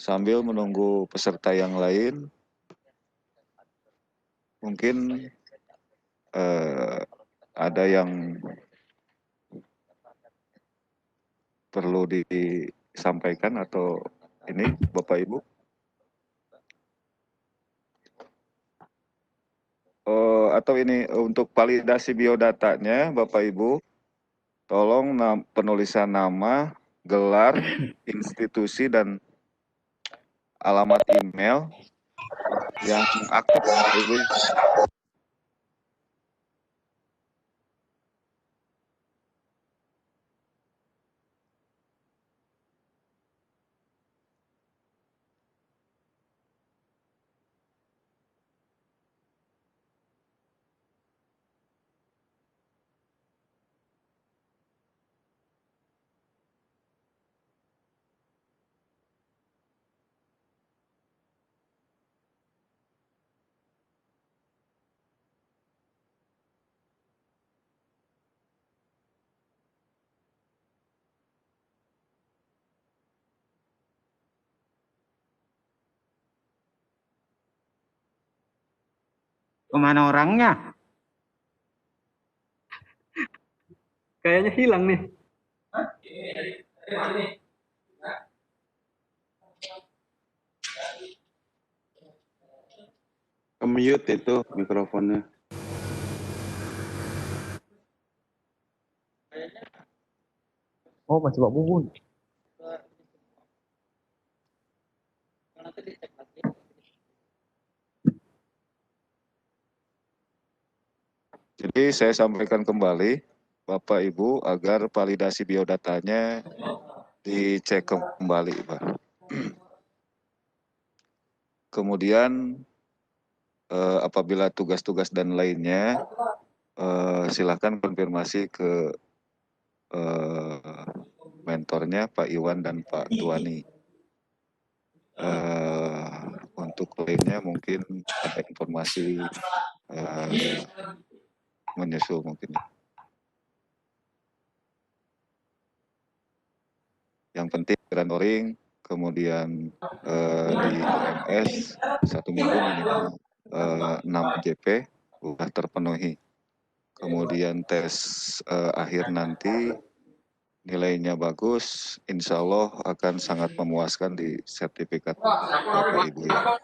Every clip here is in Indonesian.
sambil menunggu peserta yang lain, mungkin ada yang perlu disampaikan atau ini Bapak Ibu? Atau ini untuk validasi biodatanya Bapak Ibu, tolong penulisan nama, gelar, institusi, dan alamat email yang aktif Bapak Ibu. Kemana orangnya? Kayaknya hilang nih. Mute itu mikrofonnya. Oh, masih Pak Bubun. Jadi saya sampaikan kembali Bapak Ibu agar validasi biodatanya dicek kembali Pak. Kemudian apabila tugas-tugas dan lainnya silakan konfirmasi ke mentornya Pak Iwan dan Pak Tuani. Untuk lainnya mungkin ada informasi menyusul mungkin. Yang penting grandoring, kemudian di LMS 1 minggu minimal 6 JP sudah terpenuhi. Kemudian tes akhir nanti nilainya bagus, insya Allah akan sangat memuaskan di sertifikat Bapak Ibu ya.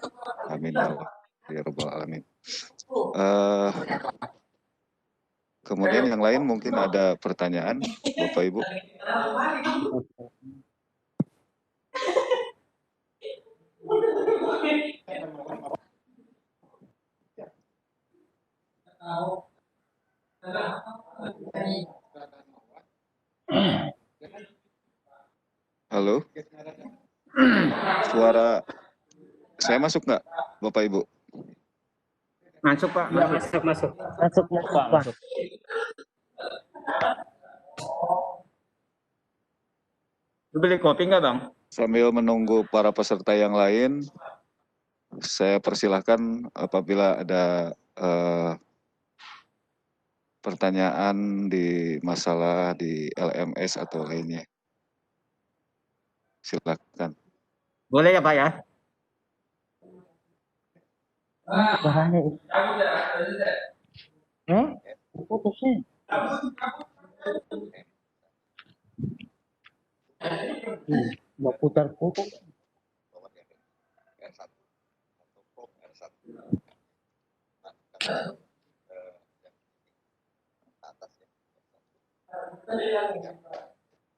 Amin ya Allah. Ya Rabbal Alamin. Kemudian yang lain mungkin ada pertanyaan Bapak Ibu. Halo, suara saya masuk nggak, Bapak Ibu? Masuk Pak, masuk. Masuk Pak, masuk. Beli kopi nggak Bang? Sambil menunggu para peserta yang lain, saya persilahkan apabila ada pertanyaan di masalah di LMS atau lainnya. Silakan. Boleh ya Pak ya? Suaranya itu. Putusnya. Mau putar-putar.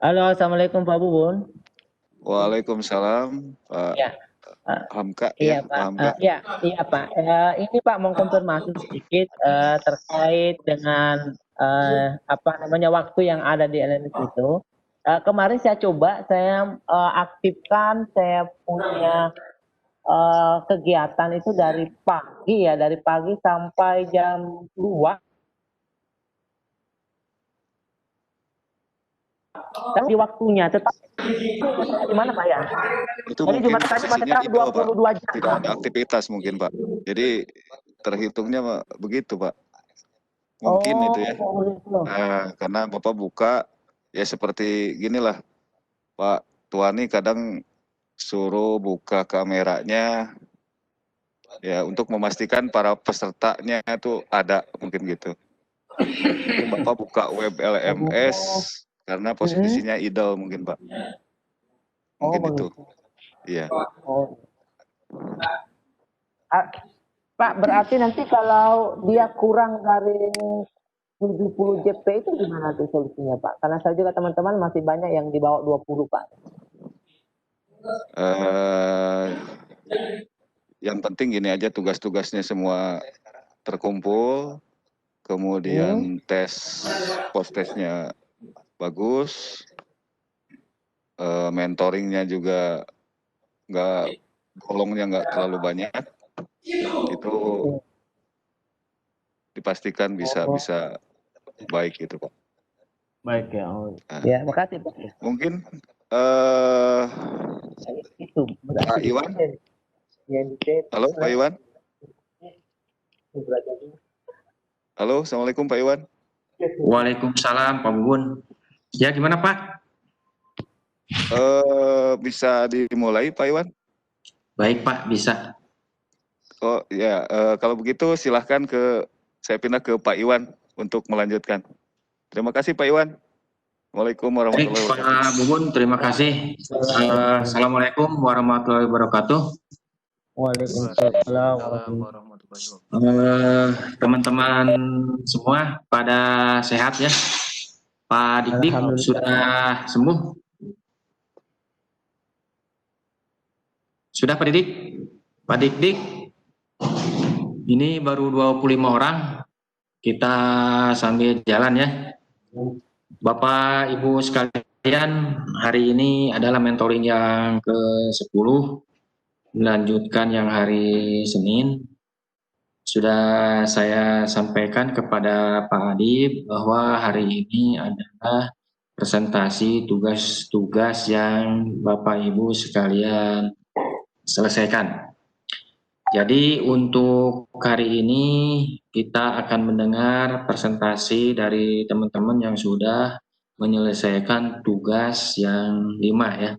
Halo, assalamualaikum Pak Bubun. Waalaikumsalam Pak Ya. Hamka. Iya Ya, Pak. Pak Hamka. Iya Pak. Ini Pak mau konfirmasi sedikit terkait dengan waktu yang ada di LMS itu. Kemarin saya coba, saya aktifkan, saya punya kegiatan itu dari pagi sampai jam 2. Tapi waktunya tetap di mana Pak ya? Itu Jadi mungkin cuma tadi masih posisinya tahu 22 jam. tidak ada aktivitas mungkin Pak. Jadi terhitungnya begitu Pak. Mungkin itu ya. Karena Bapak buka ya seperti ginilah Pak Tuani kadang suruh buka kameranya ya untuk memastikan para pesertanya itu ada mungkin gitu. Mungkin Bapak buka web LMS karena posisinya idle mungkin Pak. Mungkin itu. begitu. Iya. Oh. Pak, berarti nanti kalau dia kurang dari 70 JP itu gimana tuh solusinya Pak? Karena saya juga teman-teman masih banyak yang di bawah 20 Pak. Yang penting gini aja, tugas-tugasnya semua terkumpul, kemudian post testnya bagus, mentoringnya juga golongnya nggak terlalu banyak, itu dipastikan bisa baik gitu Pak. Baik ya. Ya, makasih Pak. Mungkin Itu Pak Iwan. Halo Pak Iwan. Halo, assalamualaikum Pak Iwan. Waalaikumsalam Pak Bubun. Ya gimana Pak? Bisa dimulai Pak Iwan? Baik Pak, bisa. Oh ya, kalau begitu silahkan saya pindah ke Pak Iwan untuk melanjutkan. Terima kasih Pak Iwan. Waalaikumsalam warahmatullahi Baik wabarakatuh. Pak Bubun, terima kasih. Assalamualaikum warahmatullahi wabarakatuh. Waalaikumsalam. Teman-teman semua pada sehat ya? Pak Dik-Dik sudah sembuh? Sudah Pak Dik? Pak Dik-Dik, ini baru 25 orang, kita sambil jalan ya. Bapak Ibu sekalian, hari ini adalah mentoring yang ke-10, melanjutkan yang hari Senin. Sudah saya sampaikan kepada Pak Adib bahwa hari ini adalah presentasi tugas-tugas yang Bapak Ibu sekalian selesaikan. Jadi untuk hari ini kita akan mendengar presentasi dari teman-teman yang sudah menyelesaikan tugas yang 5 ya.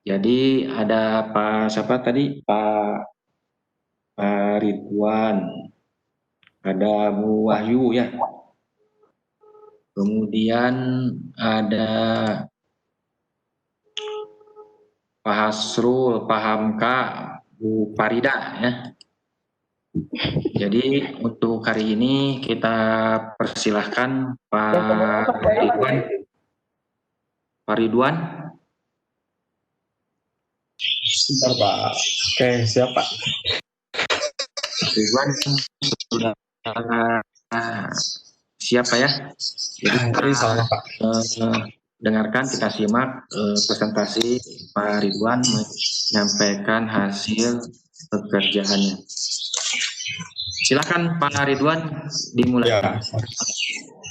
Jadi ada Pak siapa tadi? Pak Ridwan, ada Bu Wahyu ya. Kemudian ada Pak Hasrul, Pak Hamka, Bu Farida ya. Jadi untuk hari ini kita persilahkan Pak Ridwan. Pak Ridwan. Sebentar Pak. Oke, siap Pak. Ridwan sudah siapa ya? Jadi Sama Pak. dengarkan, kita simak presentasi Pak Ridwan menyampaikan hasil pekerjaannya. Silakan Pak Ridwan dimulai. Ya.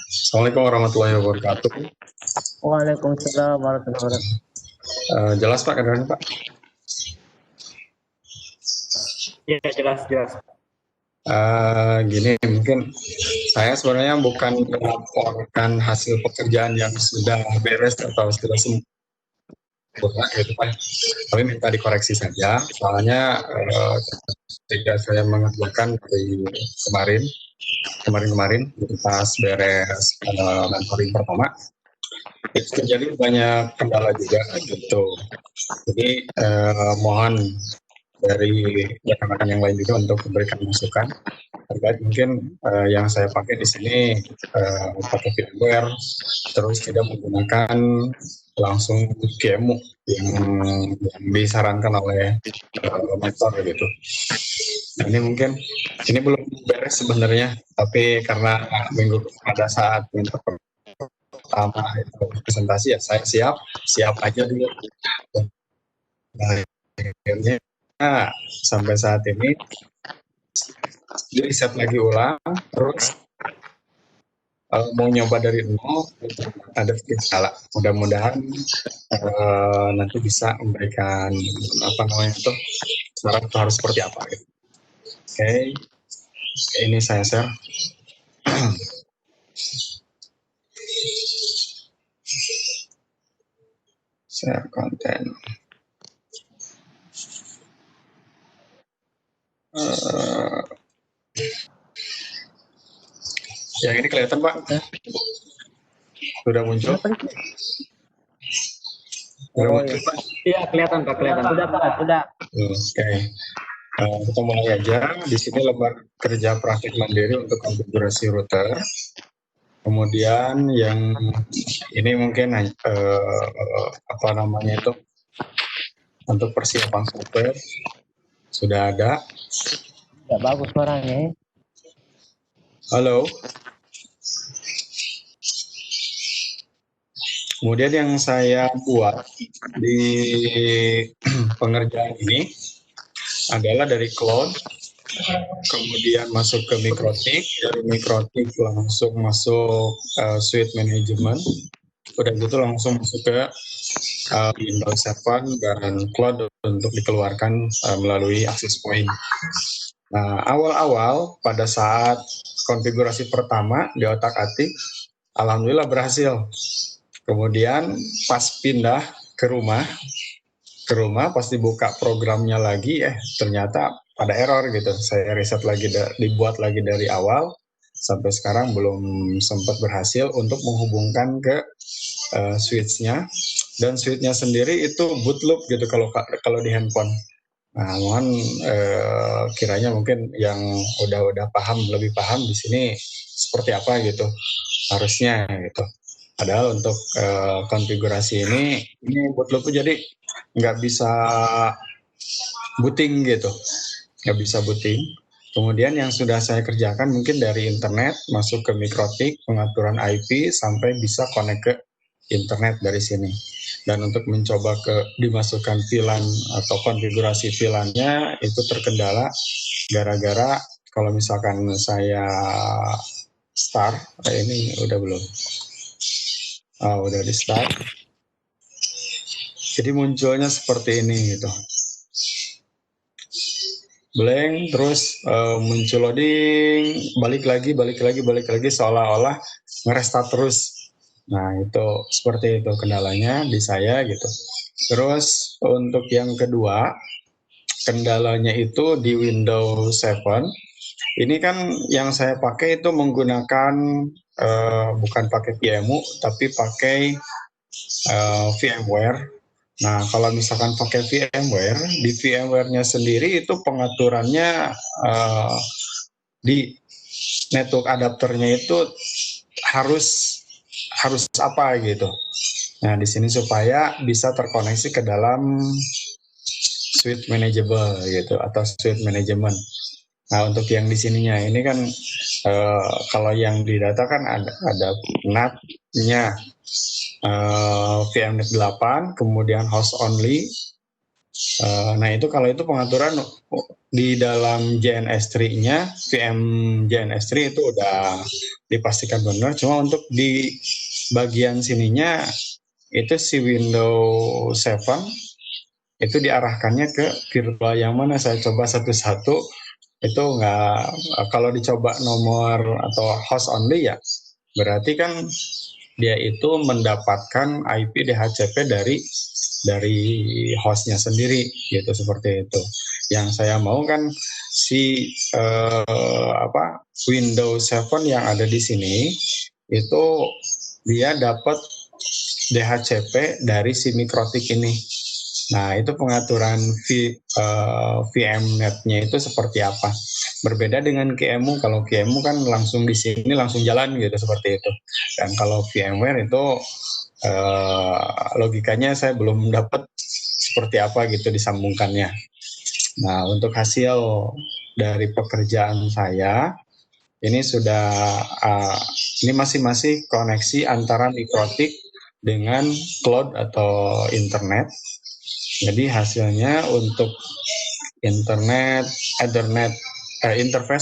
Assalamualaikum warahmatullahi wabarakatuh. Waalaikumsalam warahmatullahi wabarakatuh. Jelas Pak kedengaran Pak? Ya, jelas. Gini, mungkin saya sebenarnya bukan melaporkan hasil pekerjaan yang sudah beres atau sudah sempurna gitu Pak, tapi minta dikoreksi saja. Soalnya ketika saya mengerjakan dari kemarin pas beres mentoring pertama, itu terjadi banyak kendala juga gitu. Jadi mohon dari rekan-rekan yang lain juga untuk memberikan masukan terkait mungkin yang saya pakai di sini pakai firmware, terus tidak menggunakan langsung QEMU yang disarankan oleh mentor gitu. Ini mungkin ini belum beres sebenarnya, tapi karena pada saat mentor pertama itu presentasi ya saya siap aja dulu. Nah, akhirnya sampai saat ini di riset lagi ulang, terus mau nyoba dari nol, ada kendala. Mudah-mudahan nanti bisa memberikan saran itu harus seperti apa. Gitu. Oke, ini saya share. Share konten. yang ini kelihatan Pak? Sudah muncul? Sudah muncul Pak? Iya, kelihatan Pak, kelihatan. Sudah Pak, sudah. Oke. Kita mulai aja. Di sini lembar kerja praktik mandiri untuk konfigurasi router. Kemudian yang ini mungkin apa namanya itu untuk persiapan software sudah ada. Tidak bagus suaranya. Halo. Kemudian yang saya buat di pengerjaan ini adalah dari cloud, kemudian masuk ke Mikrotik, dari Mikrotik langsung masuk suite management, udah gitu langsung masuk ke Windows 7 dan cloud untuk dikeluarkan melalui access point. Nah, awal-awal pada saat konfigurasi pertama di otak-atik, alhamdulillah berhasil. Kemudian pas pindah ke rumah pas dibuka programnya lagi, ternyata ada error gitu. Saya reset lagi, dibuat lagi dari awal, sampai sekarang belum sempat berhasil untuk menghubungkan ke switch-nya. Dan switch-nya sendiri itu boot loop gitu kalau di handphone. Nah, mohon kiranya mungkin yang udah lebih paham di sini seperti apa gitu harusnya gitu. Padahal untuk konfigurasi ini boot loop jadi nggak bisa booting gitu, nggak bisa booting. Kemudian yang sudah saya kerjakan mungkin dari internet masuk ke Mikrotik, pengaturan IP sampai bisa connect ke internet dari sini. Dan untuk mencoba dimasukkan VLAN atau konfigurasi VLAN-nya itu terkendala gara-gara kalau misalkan saya start, ini udah belum? Udah di start. Jadi munculnya seperti ini gitu. Blank, terus muncul loading, balik lagi seolah-olah ngerestart terus. Nah, itu seperti itu kendalanya di saya gitu. Terus untuk yang kedua, kendalanya itu di Windows 7. Ini kan yang saya pakai itu menggunakan bukan pakai VMU tapi pakai VMware. Nah, kalau misalkan pakai VMware, di VMware-nya sendiri itu pengaturannya di network adapternya itu harus apa gitu. Nah, di sini supaya bisa terkoneksi ke dalam suite manageable gitu atau suite management. Nah, untuk yang di sininya ini kan kalau yang di data kan ada NAT-nya VMnet 8, kemudian host only. Nah, itu kalau itu pengaturan di dalam JNS3-nya, VM JNS3 itu udah dipastikan benar. Cuma untuk di bagian sininya itu si Windows 7 itu diarahkannya ke virtual yang mana saya coba satu-satu. Itu nggak, kalau dicoba nomor atau host only ya berarti kan dia itu mendapatkan IP DHCP dari hostnya sendiri gitu, seperti itu. Yang saya mau kan si Windows 7 yang ada di sini itu dia dapat DHCP dari si Mikrotik ini. Nah, itu pengaturan VMnet-nya itu seperti apa. Berbeda dengan QEMU, kalau QEMU kan langsung di sini langsung jalan gitu, seperti itu. Dan kalau VMware itu logikanya saya belum dapat seperti apa gitu disambungkannya. Nah, untuk hasil dari pekerjaan saya, ini sudah, ini masing-masing koneksi antara Mikrotik dengan cloud atau internet. Jadi hasilnya untuk interface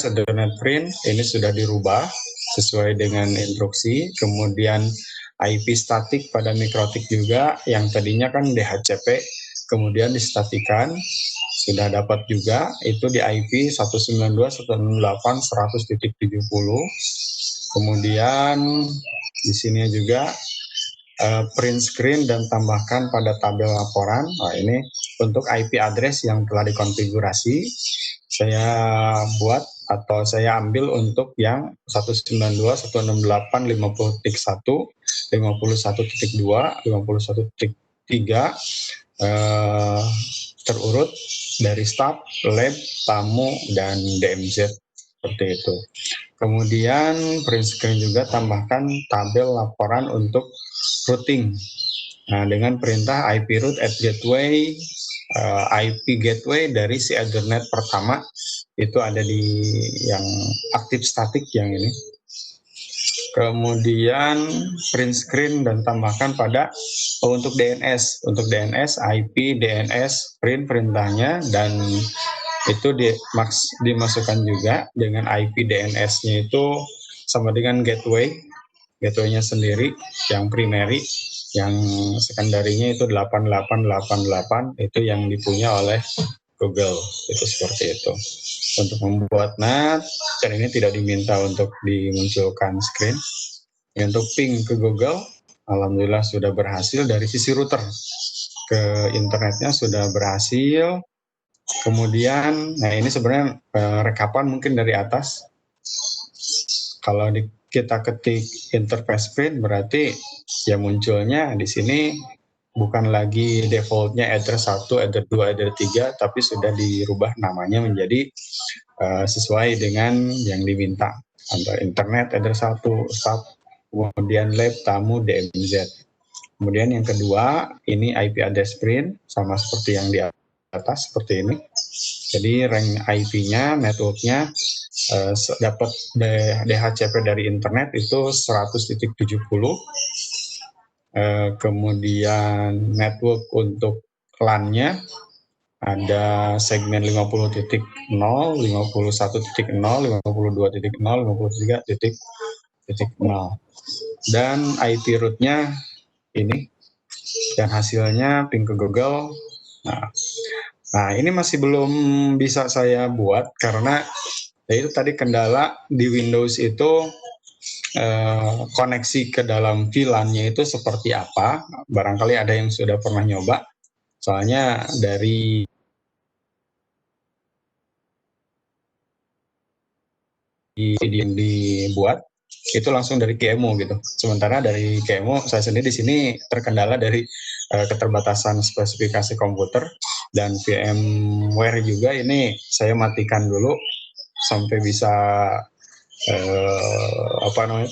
Ethernet print ini sudah dirubah sesuai dengan instruksi. Kemudian IP statik pada Mikrotik juga yang tadinya kan DHCP, kemudian distatikan sudah dapat juga itu di IP 192.168.100.70. Kemudian di sini juga print screen dan tambahkan pada tabel laporan. Nah, ini untuk IP address yang telah dikonfigurasi. saya buat atau saya ambil untuk yang 192.168.50.1, 51.2, 51.3 terurut dari staf, lab, tamu, dan DMZ seperti itu. Kemudian print screen juga tambahkan tabel laporan untuk routing. Nah, dengan perintah IP root at gateway, IP gateway dari si Ethernet pertama itu ada di yang aktif statik yang ini. Kemudian print screen dan tambahkan pada untuk DNS. Untuk DNS, IP, DNS, perintahnya, dan itu dimasukkan juga dengan IP DNS-nya itu sama dengan gateway-nya sendiri, yang primary, yang sekundarinya itu 8888, itu yang dipunya oleh Google, itu seperti itu. Untuk membuat NAT, dan ini tidak diminta untuk dimunculkan screen. Untuk ping ke Google, alhamdulillah sudah berhasil dari sisi router ke internetnya sudah berhasil. Kemudian, nah ini sebenarnya rekapan mungkin dari atas. Kalau kita ketik interface print, berarti ya munculnya di sini bukan lagi defaultnya address 1, address 2, address 3, tapi sudah dirubah namanya menjadi sesuai dengan yang diminta. Antara internet address 1, staff, kemudian lab, tamu, DMZ. Kemudian yang kedua, ini IP address print, sama seperti yang di atas, seperti ini. Jadi rank IP-nya, network-nya, dapat DHCP dari internet itu 100.70. Kemudian network untuk LAN-nya ada segmen 50.0, 51.0, 52.0, 53.0. Dan IP root-nya ini, dan hasilnya ping ke Google. Nah, ini masih belum bisa saya buat karena itu tadi kendala di Windows itu koneksi ke dalam VLAN-nya itu seperti apa. Barangkali ada yang sudah pernah nyoba. Soalnya dari video yang dibuat itu langsung dari QEMU gitu. Sementara dari QEMU saya sendiri di sini terkendala dari keterbatasan spesifikasi komputer dan VMware juga, ini saya matikan dulu sampai bisa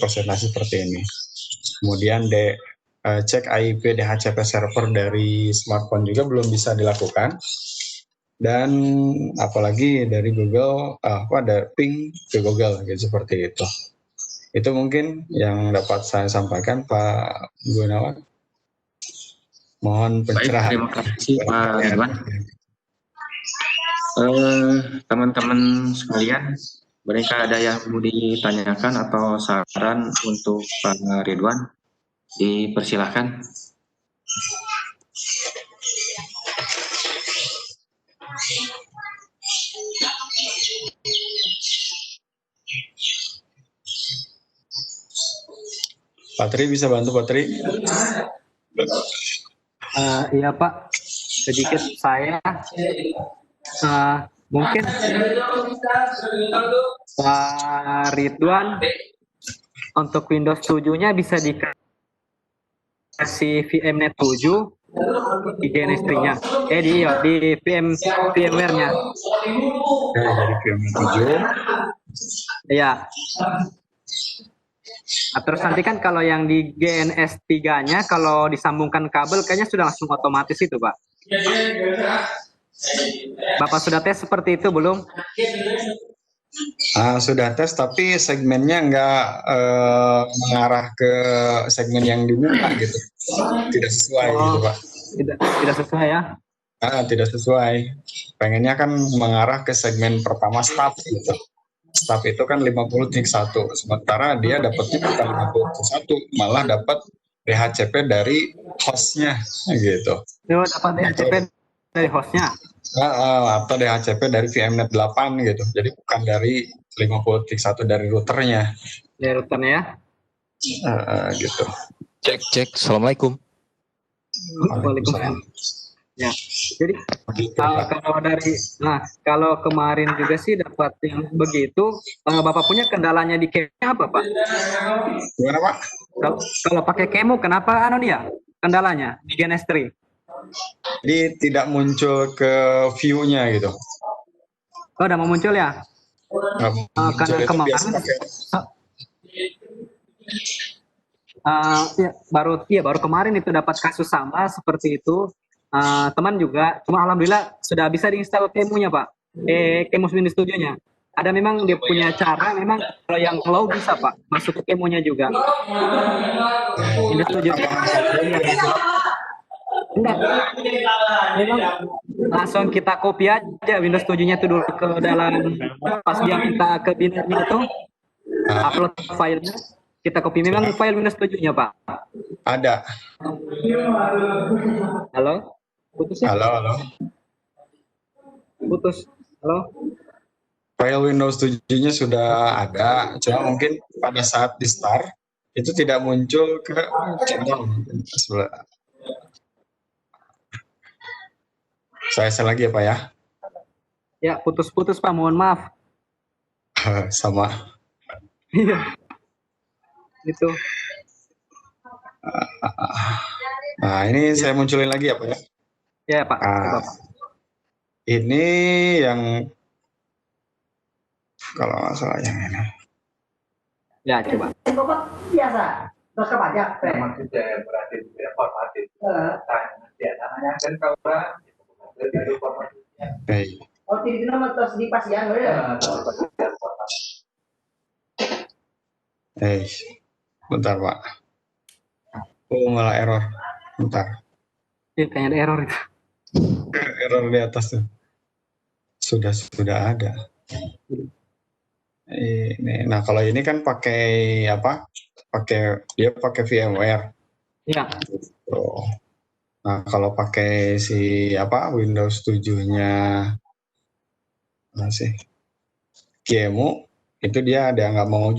presentasi seperti ini. Kemudian cek IP DHCP server dari smartphone juga belum bisa dilakukan. Dan apalagi dari Google, ada ping ke Google gitu, seperti itu. Itu mungkin yang dapat saya sampaikan, Pak Gunawan. Mohon pencerahan. Baik, terima kasih Pak Herman. Teman-teman sekalian, mereka ada yang mau ditanyakan atau saran untuk Pak Ridwan? Dipersilahkan. Pak Tri, bisa bantu Pak Tri? Iya Pak, sedikit saya mungkin Pak Ridwan untuk Windows 7-nya bisa dikasih VMnet 7 di DNS-nya, di VMware-nya. Dari VMnet 7. Iya. Nah, terus nanti kan kalau yang di GNS 3-nya kalau disambungkan kabel kayaknya sudah langsung otomatis itu, Pak. Bapak sudah tes seperti itu belum? Sudah tes, tapi segmennya nggak mengarah ke segmen yang diminta gitu. Tidak sesuai gitu, Pak. Tidak sesuai ya? Tidak sesuai. Pengennya kan mengarah ke segmen pertama staff gitu. Staff itu kan 50.1, sementara dia dapatnya bukan 50.1, malah dapat DHCP dari hostnya gitu. Dapat DHCP dari hostnya? Atau DHCP dari VMnet 8 gitu, jadi bukan dari 50.1 dari routernya. Dari routernya ya? Gitu. Cek. Assalamualaikum. Waalaikumsalam. Ya, jadi Begitu, Pak. kalau kemarin juga sih dapat yang begitu, Bapak punya kendalanya di kemo apa Pak? Gimana, Pak? Kalau pakai kemo kenapa dia kendalanya di GNS3? Jadi tidak muncul ke view-nya gitu. Oh, udah mau muncul ya? Nggak muncul, Karena itu kemarin biasa pakai baru kemarin itu dapat kasus sama seperti itu. Teman juga, cuma alhamdulillah sudah bisa diinstal kemonya Pak. Kemo Windows Studio-nya. Ada memang dia punya cara, memang kalau yang low bisa Pak, masuk ke kemonya juga. Windows Studio. Enggak. Memang langsung kita copy aja Windows 7-nya itu dulu ke dalam, pas dia minta ke binernya itu upload filenya, kita copy. Memang file Windows 7-nya Pak. ada. Halo? Putus ya? Halo. Putus. Halo? File Windows 7-nya sudah ada, cuma mungkin pada saat di start itu tidak muncul ke channel. Saya lagi ya Pak ya. Ya, putus-putus Pak, mohon maaf. Sama. Iya. Itu. Nah, ini saya munculin lagi ya Pak ya. Ya Pak. Coba, Pak. Ini yang kalau nggak salah yang ini. Ya, coba. Biasa. Terus ke pajak. Baik. Oh, tidak nama terus di pasian ya. Bentar Pak. Oh malah error. Bentar. Ya, kayaknya ada error itu. Error di atas tuh. Sudah ada. Ini, nah kalau ini kan pakai apa? Dia pakai VMware. Ya. Oh. Nah kalau pakai si apa Windows 7-nya masih Kemo itu dia ada nggak mau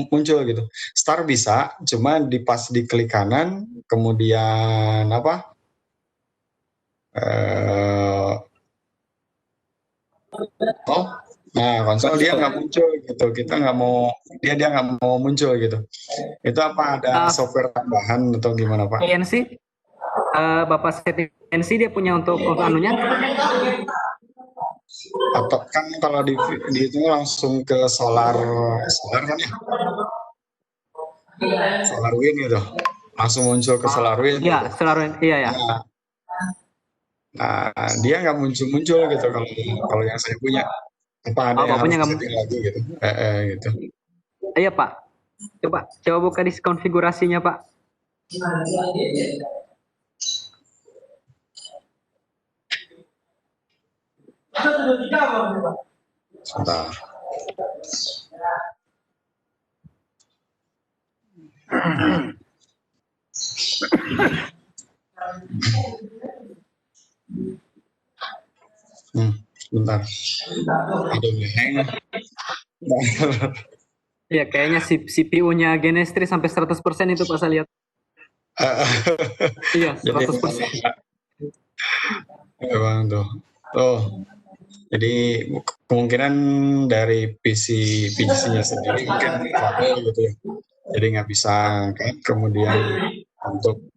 muncul gitu. Start bisa, cuma pas di klik kanan, kemudian apa? Nah konsol dia nggak muncul gitu. Kita nggak mau dia nggak mau muncul gitu. Itu apa ada software tambahan atau gimana Pak? ANC, Bapak setting ANC dia punya untuk anunya. Atau kan kalau di itu langsung ke solar kan ya? SolarWinds gitu. Langsung muncul ke SolarWinds. Iya, gitu. SolarWinds. Iya ya. Nah, dia nggak muncul gitu kalau yang saya punya. Apa ada yang harus setting lagi gitu? Gitu. Iya Pak. Coba buka di konfigurasinya Pak. Sebentar. Bentar. Iya, kayaknya CPU-nya GNS3 sampai 100% itu Pak saya lihat. Iya, 100%. Emang tuh. Jadi kemungkinan dari PC-nya sendiri mungkin kabel gitu ya. Jadi nggak bisa kan, kemudian untuk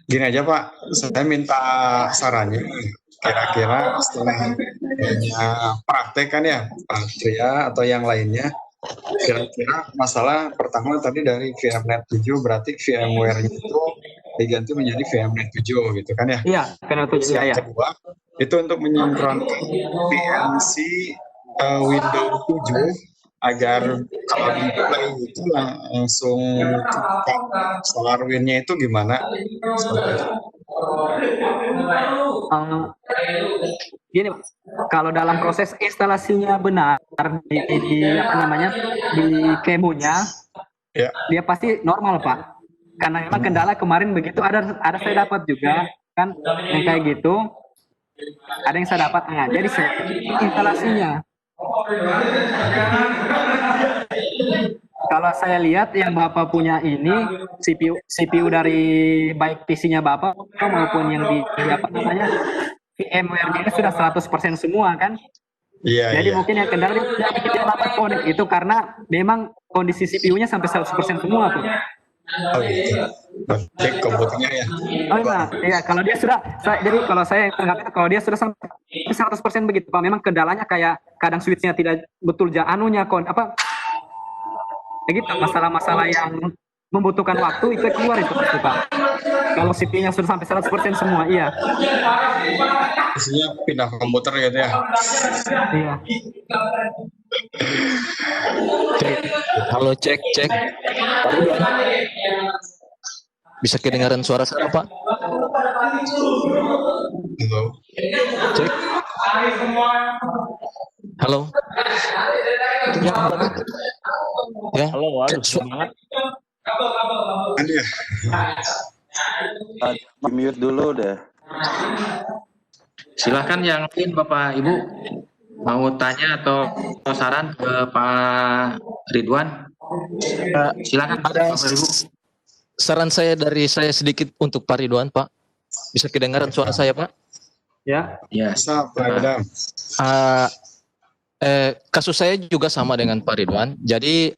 gini aja Pak, saya minta sarannya. Kira-kira setelah praktek kan ya Pak Tria atau yang lainnya, kira-kira masalah pertama tadi dari VMnet 7 berarti VMware-nya itu diganti menjadi VMnet 7 gitu kan ya? Iya, karena 7 ya. Yang kedua itu untuk menyinkronkan VNC Windows 7 agar kalau di play itu langsung SolarWinds-nya itu gimana? Gini Pak, kalau dalam proses instalasinya benar di kemonya, ya. Dia pasti normal Pak. Karena memang kendala kemarin begitu ada saya dapat juga kan yang kayak gitu, ada yang saya dapat. Nah, jadi instalasinya kalau saya lihat yang Bapak punya ini CPU dari baik PC-nya Bapak maupun yang di apa namanya VMware-nya ini sudah 100% semua kan? Iya, Jadi iya. mungkin yang kendala dia dapat connect itu karena memang kondisi CPU-nya sampai 100% semua tuh. Oh gitu. Cek komputernya ya. Oh iya, kalau dia sudah, jadi kalau saya anggapnya kalau dia sudah sampai 100% begitu Pak, memang kendalanya kayak kadang switch-nya tidak betul anunya kayak gitu, masalah-masalah yang membutuhkan waktu itu keluar itu pasti Pak. Kalau CPU-nya sudah sampai 100% semua, iya. Isinya pindah komputer gitu ya. Iya. Halo, cek. Bisa kedengaran suara saya, Pak? Halo. Cek. Halo. Ya. Halo, waduh, Cek, semangat. Ada ya? Mute dulu deh. Silakan yang lain Bapak Ibu mau tanya atau saran ke Pak Ridwan. Silakan Ada Bapak Ibu. saran saya dari saya sedikit untuk Pak Ridwan, Pak. Bisa kedengaran suara saya, Pak? Ya. Ya. Bisa, Pak Adam. Kasus saya juga sama dengan Pak Ridwan. Jadi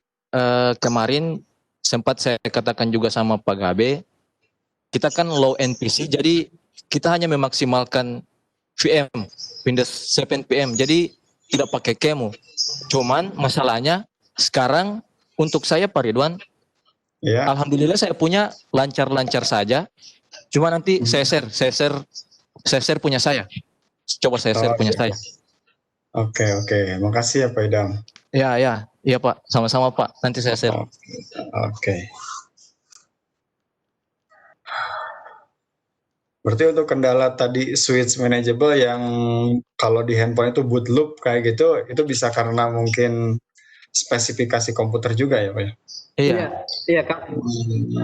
kemarin sempat saya katakan juga sama Pak Gabe, kita kan low end PC, jadi kita hanya memaksimalkan VM, Windows 7 PM, jadi tidak pakai kemo. Cuman masalahnya sekarang untuk saya Pak Ridwan, Ya. alhamdulillah saya punya lancar-lancar saja. Cuma nanti saya share punya saya. Coba saya share punya saya. Oke. Makasih ya Pak Idam. Iya Pak, sama-sama Pak. Nanti saya share. Oke. Berarti untuk kendala tadi switch manageable yang kalau di handphone itu boot loop kayak gitu, itu bisa karena mungkin spesifikasi komputer juga ya Pak ya? Iya. Kak.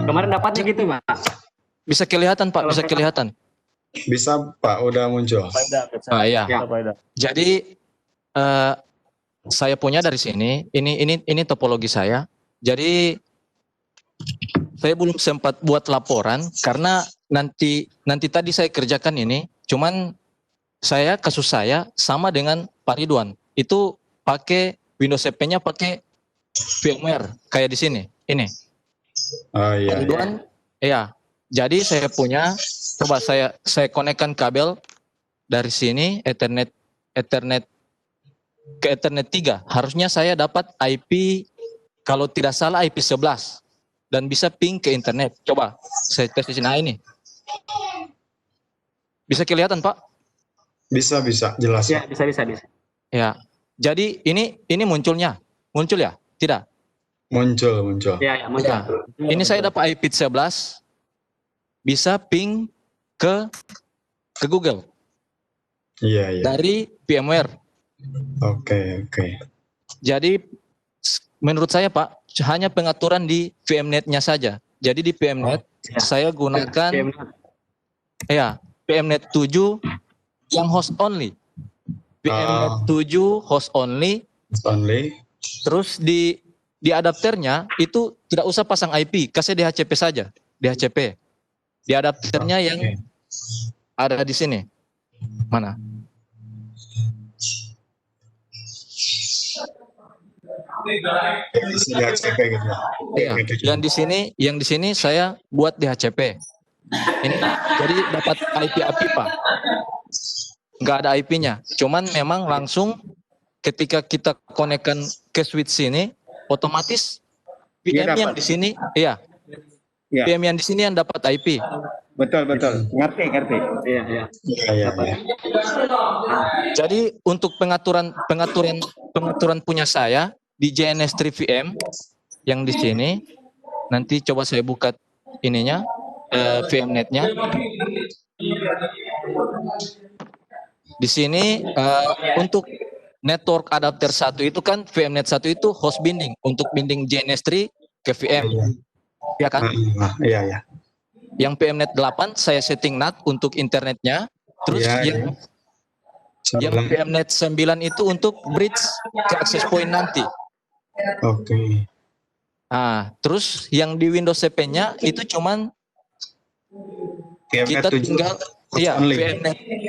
Kemarin dapatnya gitu Pak. Bisa kelihatan Pak, bisa kelihatan. Bisa Pak, udah muncul. Iya. Ya. Jadi saya punya dari sini. Ini topologi saya. Jadi saya belum sempat buat laporan karena nanti tadi saya kerjakan ini. Cuman kasus saya sama dengan Pak Ridwan. Itu pakai Windows 7-nya pakai VMware kayak di sini. Ini. Oh iya. Pak Ridwan, iya. Jadi saya punya, coba saya konekkan kabel dari sini Ethernet ke Ethernet 3. Harusnya saya dapat IP, kalau tidak salah IP 11 dan bisa ping ke internet. Coba saya tes di sini. Nah, ini. Bisa kelihatan, Pak? Bisa, jelas. Ya, bisa. Ya. Jadi ini munculnya. Muncul ya? Tidak. Muncul. Ya, muncul. Ya. Ini saya dapat IP 11 bisa ping ke Google. Iya. Dari VMware. Oke. Jadi menurut saya Pak, hanya pengaturan di VMnet-nya saja. Jadi di VMnet saya gunakan VMnet 7 yang host only. VMnet 7 host only. Terus di adapternya itu tidak usah pasang IP, kasih DHCP saja. DHCP. Di adapternya yang ada di sini. Mana? DHCP gitu. Iya. Yang di sini saya buat DHCP. Ini jadi dapat IP API Pak. Nggak ada IP-nya. Cuman memang langsung ketika kita konekkan ke switch sini, otomatis VM yang di sini, VM yang di sini yang dapat IP. Betul. Ngerti. Iya. Jadi untuk pengaturan punya saya di JNS3 VM yang di sini, nanti coba saya buka ininya, VMnet-nya. Di sini untuk network adapter 1 itu kan VMnet 1 itu host binding untuk binding JNS3 ke VM. Ya kan? Iya. Yang VMnet 8 saya setting NAT untuk internetnya. Terus yang VMnet 9 itu untuk bridge ke access point nanti. Oke. Terus yang di Windows CP-nya itu cuman kita tinggal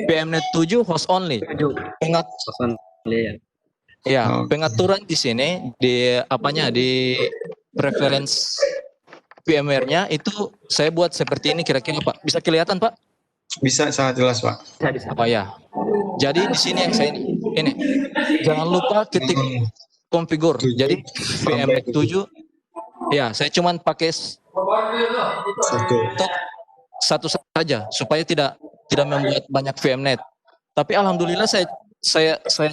VMnet 7 host only. Pengaturan di sini di preference VMware-nya itu saya buat seperti ini kira-kira Pak. Bisa kelihatan Pak? Bisa, sangat jelas Pak. Jadi di sini yang saya ini jangan lupa ketik configure. Jadi VMnet 7 saya cuman pakai satu saja supaya tidak membuat banyak VMnet. Tapi alhamdulillah saya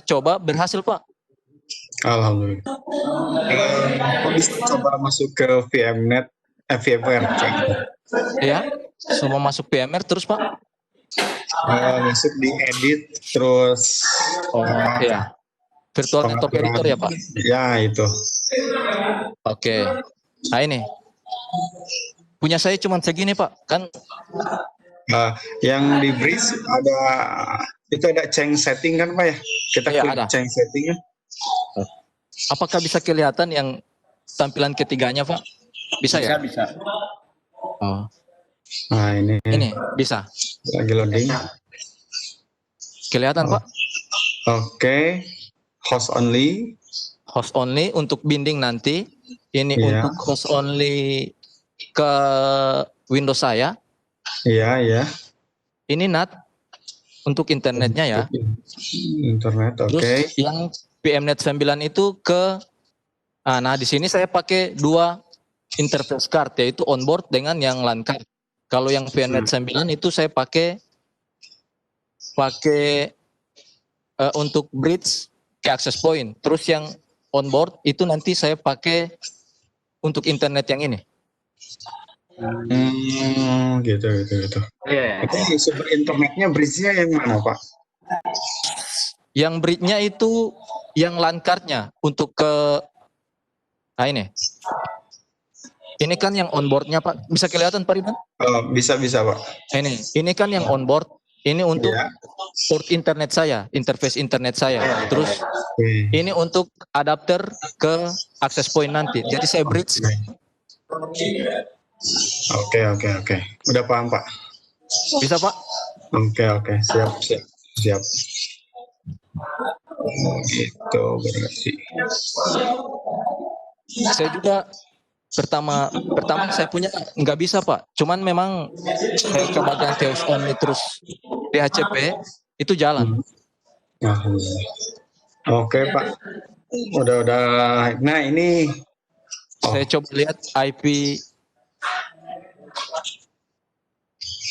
coba berhasil Pak. Alhamdulillah. Bisa coba masuk ke VMware. Semua masuk VMware terus Pak. Masuk di edit terus. Virtual Network Editor ya Pak. Ya itu. Oke. Nah ini punya saya cuma segini Pak kan. Yang di bridge ada change setting kan Pak ya? Kita klik change settingnya. Apakah bisa kelihatan yang tampilan ketiganya Pak? Bisa ya? Bisa. Nah ini bisa. Lagi loading. Kelihatan Pak? Oke. Host only. Host only untuk binding nanti. Ini untuk host only ke Windows saya. Iya. Ini NAT untuk internetnya ya. Internet, oke. Terus yang VMnet 9 itu ke di sini saya pakai dua interface card yaitu onboard dengan yang LAN card. Kalau yang VMnet 9 itu saya pakai untuk bridge ke access point. Terus yang onboard itu nanti saya pakai untuk internet yang ini. Gitu. Itu sumber internetnya bridge-nya yang mana Pak? Yang bridge-nya itu yang LAN card-nya untuk ke ini. Ini kan yang onboard-nya Pak. Bisa kelihatan Pak Ridwan? Bisa Pak. Ini kan yang onboard. Ini untuk port internet saya, interface internet saya. Terus ini untuk adapter ke access point nanti. Jadi saya bridge. Oke. Udah paham Pak? Bisa Pak? Oke. Siap. Gitu berarti. Saya juga pertama saya punya nggak bisa Pak. Cuman memang saya coba ganti host only terus DHCP itu jalan. Oke Pak. Udah. Nah ini saya coba lihat IP.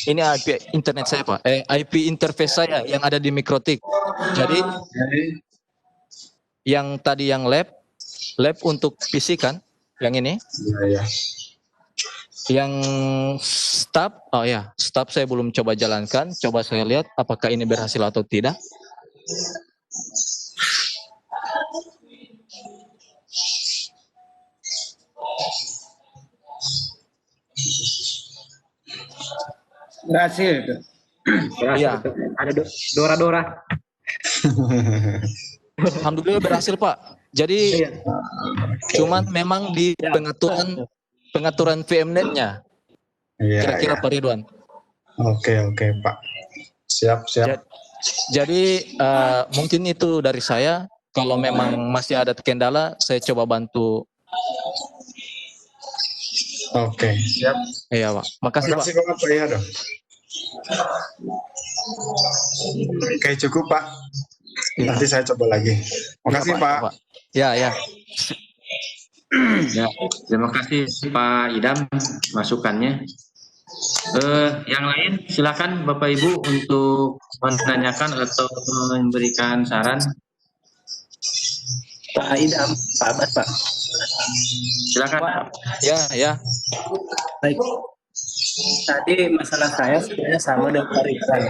Ini IP internet saya Pak. IP interface saya yang ada di Mikrotik. Jadi yang tadi yang lab untuk PC kan, yang ini. Iya. Yang stub, stub saya belum coba jalankan. Coba saya lihat apakah ini berhasil atau tidak. Berhasil itu. Iya. Ada Dora. Alhamdulillah berhasil Pak. Jadi cuman memang di pengaturan VMnet-nya. Kira-kira Pak Ridwan. Oke Pak. Siap. Jadi mungkin itu dari saya. Kalau memang masih ada kendala, saya coba bantu. Oke, siap. Iya Pak. Makasih Pak. Banget Pak ya dong. Oke cukup Pak. Nanti saya coba lagi. Makasih Pak. Ya. Ya, terima kasih Pak Idam masukannya. Yang lain silakan Bapak Ibu untuk menanyakan atau memberikan saran. Pak Idam, Pak Abbas Pak. Silakan. Ya. Baik. Tadi masalah saya sebenarnya sama dengan Pak Ridwan.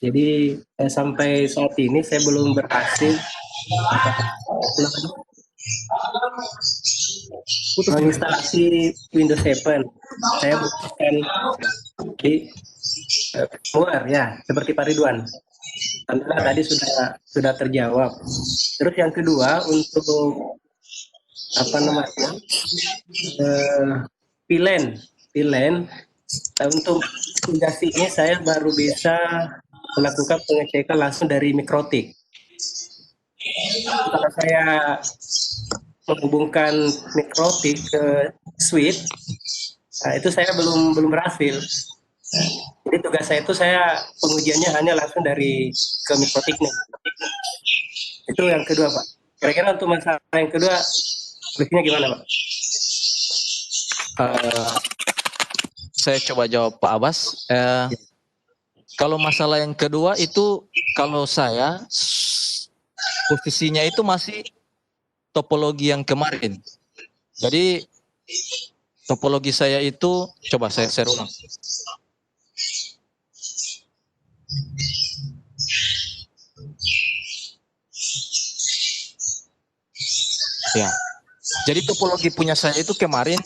Jadi sampai saat ini saya belum berhasil menginstalasi Windows 7. Saya butuhkan di firmware ya, seperti Pak Ridwan. Alhamdulillah tadi sudah terjawab. Terus yang kedua untuk apa namanya pilen. Untuk investigasi ini saya baru bisa melakukan pengecekan langsung dari mikrotik. Kalau saya menghubungkan mikrotik ke switch, nah itu saya belum berhasil. Jadi tugas saya itu pengujiannya hanya langsung dari ke mikrotiknya. Itu yang kedua, Pak. Kira-kira untuk masalah yang kedua, solusinya gimana, Pak? Saya coba jawab Pak Abbas. Kalau masalah yang kedua itu, kalau saya posisinya itu masih topologi yang kemarin. Jadi topologi saya itu, coba saya share ulang. Ya, jadi topologi punya saya itu kemarin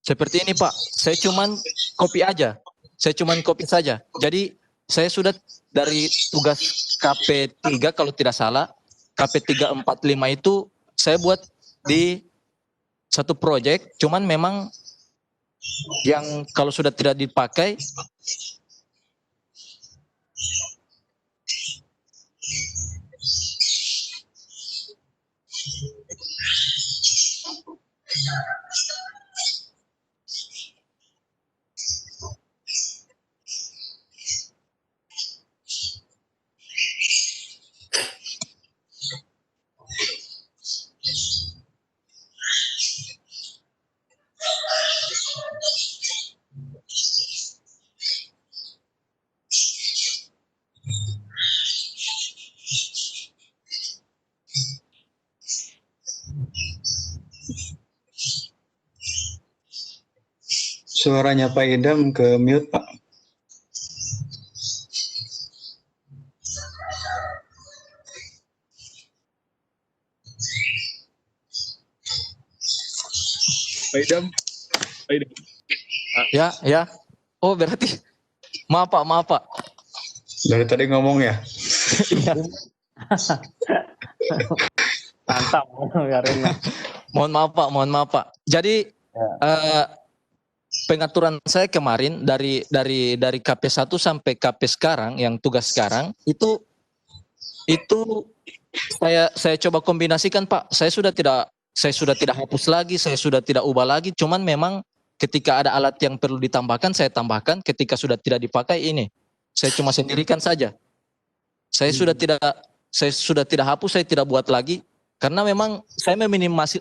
seperti ini Pak. Saya cuman copy aja. Saya cuman copy saja. Jadi saya sudah dari tugas KP3 kalau tidak salah, KP345 itu saya buat di satu project, cuman memang yang kalau sudah tidak dipakai Suaranya Pak Idam ke mute, Pak. Pak Idam. Ya. Oh berarti maaf Pak. Dari tadi ngomong ya. Mantap. Mohon maaf Pak. Jadi pengaturan saya kemarin dari KP1 sampai KP sekarang yang tugas sekarang itu saya coba kombinasikan Pak. Saya sudah tidak hapus lagi, saya sudah tidak ubah lagi, cuman memang ketika ada alat yang perlu ditambahkan saya tambahkan, ketika sudah tidak dipakai ini saya cuma sendirikan saja. Saya sudah tidak hapus, saya tidak buat lagi karena memang saya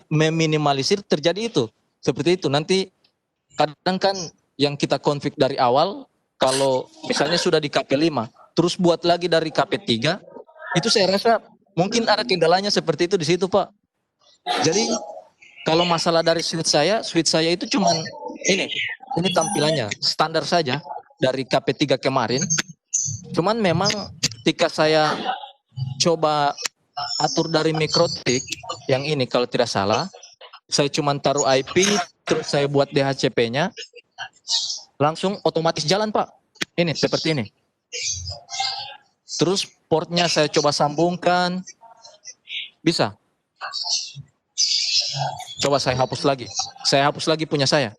meminimalisir terjadi itu. Seperti itu. Nanti kadang kan yang kita konfig dari awal, kalau misalnya sudah di KP5, terus buat lagi dari KP3, itu saya rasa mungkin ada kendalanya seperti itu di situ Pak. Jadi kalau masalah dari switch saya itu cuman ini tampilannya standar saja dari KP3 kemarin. Cuman memang ketika saya coba atur dari mikrotik yang ini kalau tidak salah, saya cuma taruh IP, terus saya buat DHCP-nya, langsung otomatis jalan Pak. Ini seperti ini. Terus portnya saya coba sambungkan, bisa. Coba saya hapus lagi punya saya.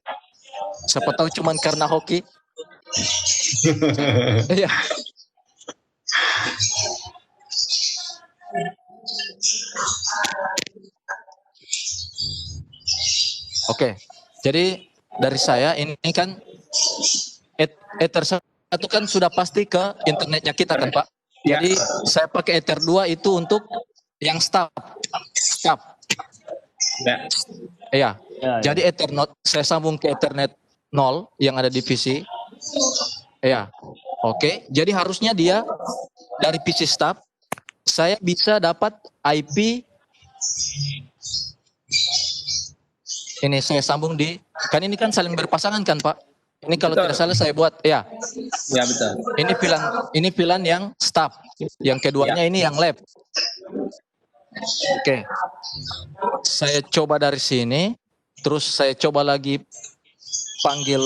Siapa tahu cuma karena hoki. Iya. Oke, jadi dari saya ini kan Ether 1 kan sudah pasti ke internetnya kita kan Pak. Jadi saya pakai Ether 2 itu untuk yang stop. Iya. Jadi Ethernet saya sambung ke Ethernet 0 yang ada di PC. Iya. Oke, jadi harusnya dia dari PC stop saya bisa dapat IP. Ini saya sambung kan ini kan saling berpasangan kan Pak. Ini kalau tidak salah saya buat ya. Ya betul. Ini VLAN yang stop. Yang keduanya ini yang lab. Oke. Saya coba dari sini, terus saya coba lagi panggil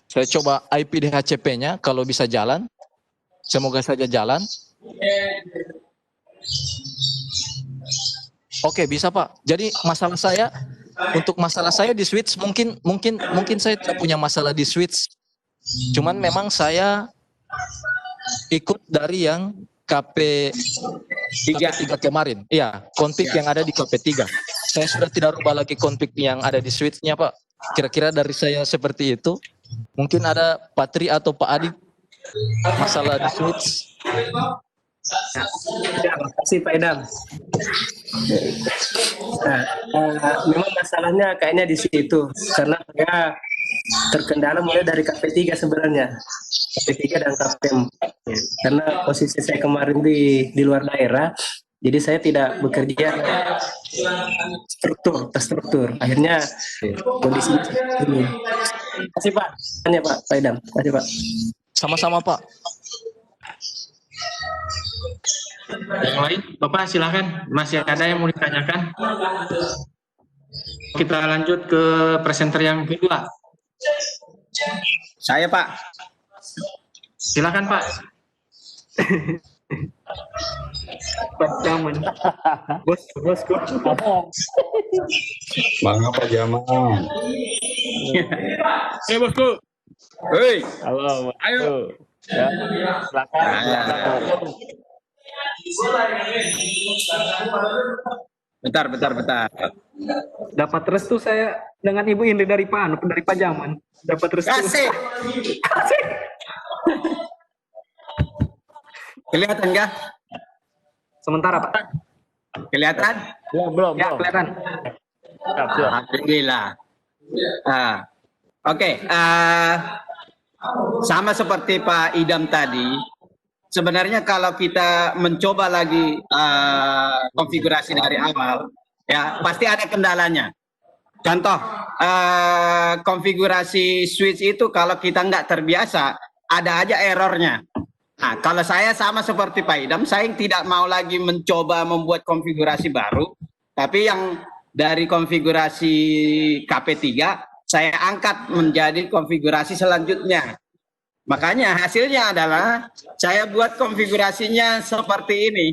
saya coba IP DHCP-nya kalau bisa jalan. Semoga saja jalan. Oke, bisa Pak. Jadi untuk masalah saya di switch mungkin saya tidak punya masalah di switch. Cuman memang saya ikut dari yang KP3 kemarin. Iya, config yang ada di KP3. Saya sudah tidak rubah lagi config yang ada di switch-nya, Pak. Kira-kira dari saya seperti itu. Mungkin ada Pak Tri atau Pak Adi masalah di switch. Ya, terima kasih Pak Idam. Nah, memang masalahnya kayaknya di situ karena saya terkendala mulai dari KP3 sebenarnya, KP3 dan KP4 ya. Karena posisi saya kemarin di luar daerah, jadi saya tidak bekerja terstruktur. Akhirnya kondisinya seperti ini. Terima kasih Pak. Tanya Pak Idam. Terima kasih Pak. Sama-sama Pak. Yang lain, Bapak silakan. Masih ada yang mau ditanyakan? Kita lanjut ke presenter yang kedua. Saya Pak. Silakan Pak. Pak Jaman. Bosku. Bangga Pak Jamal. Bosku. Hei. Halo. Ayo. Ya, silakan. Bentar. Dapat restu saya dengan Ibu Indri dari Pak Jaman. Dapat restu. Kasih. Kelihatan nggak? Sementara Pak. Kelihatan? Belum. Ya, kelihatan. Alhamdulillah. Oke. Sama seperti Pak Idam tadi, sebenarnya kalau kita mencoba lagi konfigurasi dari awal, ya pasti ada kendalanya. Contoh, konfigurasi switch itu kalau kita nggak terbiasa, ada aja errornya. Nah, kalau saya sama seperti Pak Idam, saya tidak mau lagi mencoba membuat konfigurasi baru, tapi yang dari konfigurasi KP3, saya angkat menjadi konfigurasi selanjutnya. Makanya hasilnya adalah saya buat konfigurasinya seperti ini.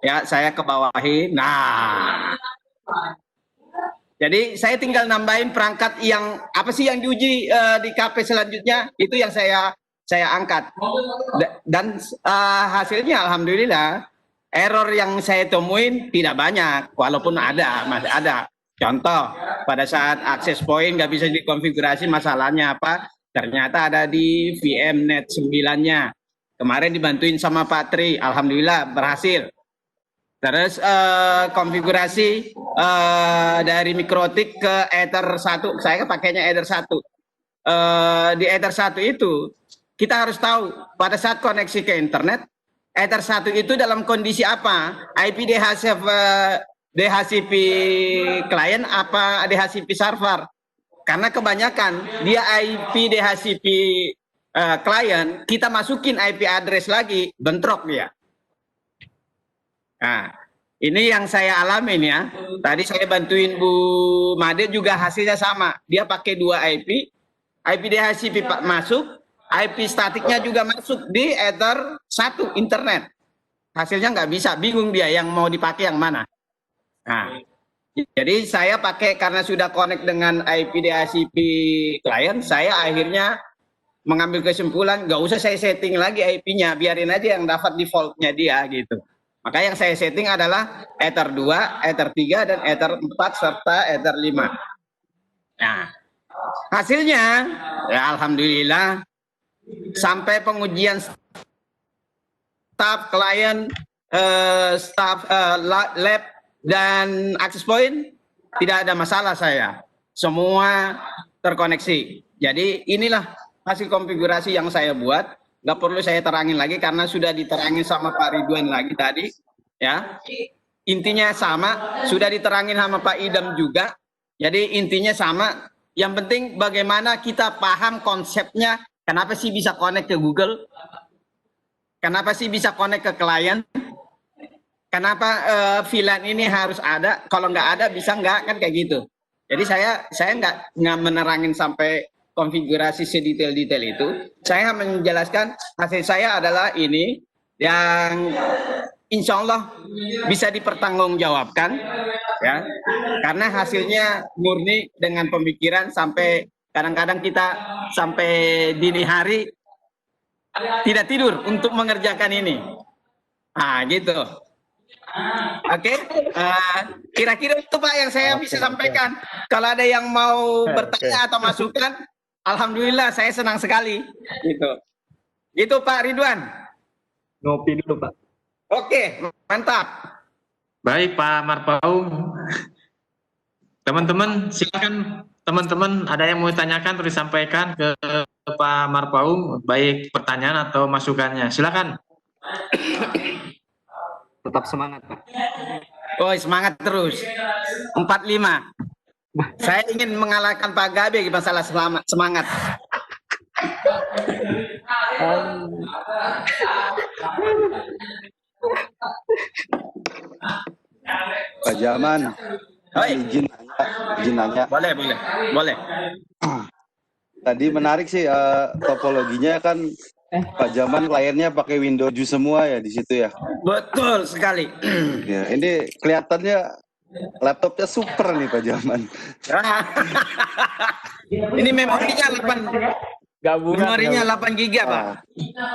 Ya, saya ke bawahin. Nah, jadi saya tinggal nambahin perangkat yang apa sih yang diuji di KP selanjutnya, itu yang saya angkat. Dan hasilnya alhamdulillah error yang saya temuin tidak banyak, walaupun masih ada. Contoh, pada saat akses point nggak bisa dikonfigurasi, masalahnya apa? Ternyata ada di VMnet 9-nya. Kemarin dibantuin sama Pak Tri, alhamdulillah berhasil. Terus konfigurasi dari Mikrotik ke Ether 1, saya pakainya Ether 1. Di Ether 1 itu, kita harus tahu pada saat koneksi ke internet, Ether 1 itu dalam kondisi apa? IP DHCP klien apa DHCP server? Karena kebanyakan dia IP DHCP klien, kita masukin IP address lagi, bentrok dia. Nah, ini yang saya alamin ya. Tadi saya bantuin Bu Made juga hasilnya sama. Dia pakai 2 IP DHCP masuk, IP statiknya juga masuk di Ether 1 internet. Hasilnya nggak bisa, bingung dia yang mau dipakai yang mana. Nah, jadi saya pakai karena sudah connect dengan IP DHCP klien, saya akhirnya mengambil kesimpulan nggak usah saya setting lagi IP-nya, biarin aja yang dapat default-nya dia gitu. Maka yang saya setting adalah Ether 2, Ether 3, dan Ether 4 serta Ether 5. Nah, hasilnya ya alhamdulillah sampai pengujian staff klien, staff lab dan access point tidak ada masalah saya. Semua terkoneksi. Jadi inilah hasil konfigurasi yang saya buat. Nggak perlu saya terangin lagi karena sudah diterangin sama Pak Ridwan lagi tadi. Ya, intinya sama. Sudah diterangin sama Pak Idam juga. Jadi intinya sama. Yang penting bagaimana kita paham konsepnya. Kenapa sih bisa connect ke Google? Kenapa sih bisa connect ke klien? Kenapa VLAN ini harus ada? Kalau nggak ada bisa nggak, kan kayak gitu. Jadi saya nggak menerangin sampai konfigurasi sedetail-detail itu. Saya menjelaskan hasil saya adalah ini yang insya Allah bisa dipertanggungjawabkan, ya, karena hasilnya murni dengan pemikiran. Sampai kadang-kadang kita sampai dini hari tidak tidur untuk mengerjakan ini. Nah, gitu. Oke, kira-kira itu Pak yang saya bisa sampaikan. Kalau ada yang mau bertanya atau masukan, alhamdulillah saya senang sekali. Gitu. Gitu Pak Ridwan. Ngopi dulu Pak. Oke, mantap. Baik Pak Marpaung. Teman-teman, silakan teman-teman ada yang mau ditanyakan atau disampaikan ke Pak Marpaung, baik pertanyaan atau masukannya. Silakan. Tetap semangat Pak. Oh, semangat terus. 45. Saya ingin mengalahkan Pak Gabe masalah semangat. Pak Jaman, Hoi. izin nanya. Boleh. Tadi menarik sih topologinya kan Pak Jaman kliennya pakai Windows 7 semua ya di situ ya. Betul sekali. Ya, ini kelihatannya laptopnya super nih Pak Jaman. Ini memorinya 8 giga Pak.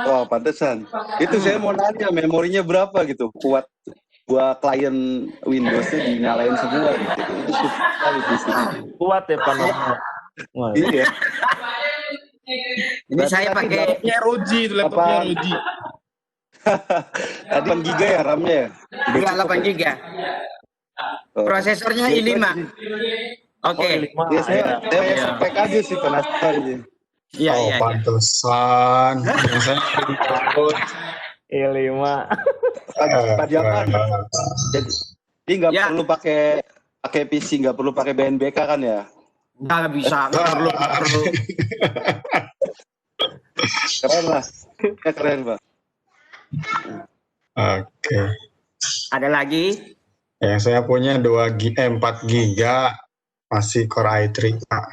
Wah, pantesan. Itu saya mau nanya memorinya berapa gitu. Kuat buat klien Windows tuh dinyalain semua gitu. Itu super sekali di sini. Kuat ya Pak. Iya. Ini saya pakai ROG itu laptopnya ROG. Tadi 8 giga ya RAM-nya ya? enggak 8 giga. Prosesornya i5. Oke. Ya, saya spek aja sih penasaran aja. Iya, Oh, iya. pantesan. Yang saya takut. I5. Pak Jaman. Jadi nggak Ya. perlu pakai PC, nggak perlu pakai BNBK kan ya? Nggak bisa, nggak perlu. Keren lah. Ya, keren Pak. Oke. Ada lagi? Yang saya punya 4 giga masih Core i3 Pak.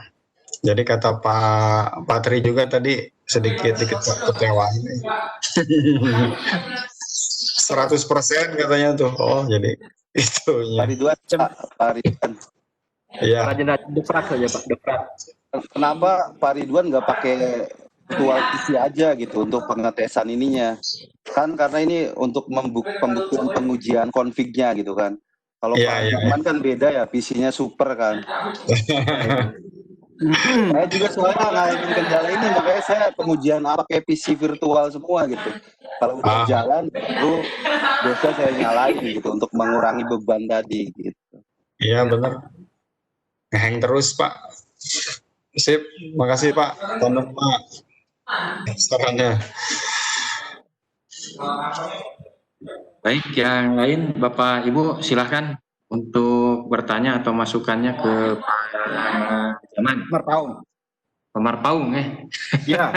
Jadi kata Pak Patri juga tadi sedikit kecewa. 100% katanya tuh. Oh, jadi itunya. Pak Ridwan, Pak Ridwan. Iya. Rajin-rajin deprat saja Pak, deprat. Kenapa Pak Ridwan nggak pakai virtual PC aja gitu untuk pengetesan ininya? Kan karena ini untuk pembuktian pengujian config-nya gitu kan. Kalau Iya, Pak iya, Jaman kan beda ya, PC-nya super kan. Saya juga soalnya ngalamin kendala ini, makanya saya pengujian pakai PC virtual semua gitu. Kalau udah jalan, baru biasa saya nyalain gitu untuk mengurangi beban tadi gitu. Iya, benar. Ngehang terus, Pak. Sip, makasih Pak. Tonton Pak. Sarannya. Baik, yang lain Bapak Ibu silahkan untuk bertanya atau masukannya ke Pak Jaman. Marpaung. Pak Marpaung Ya.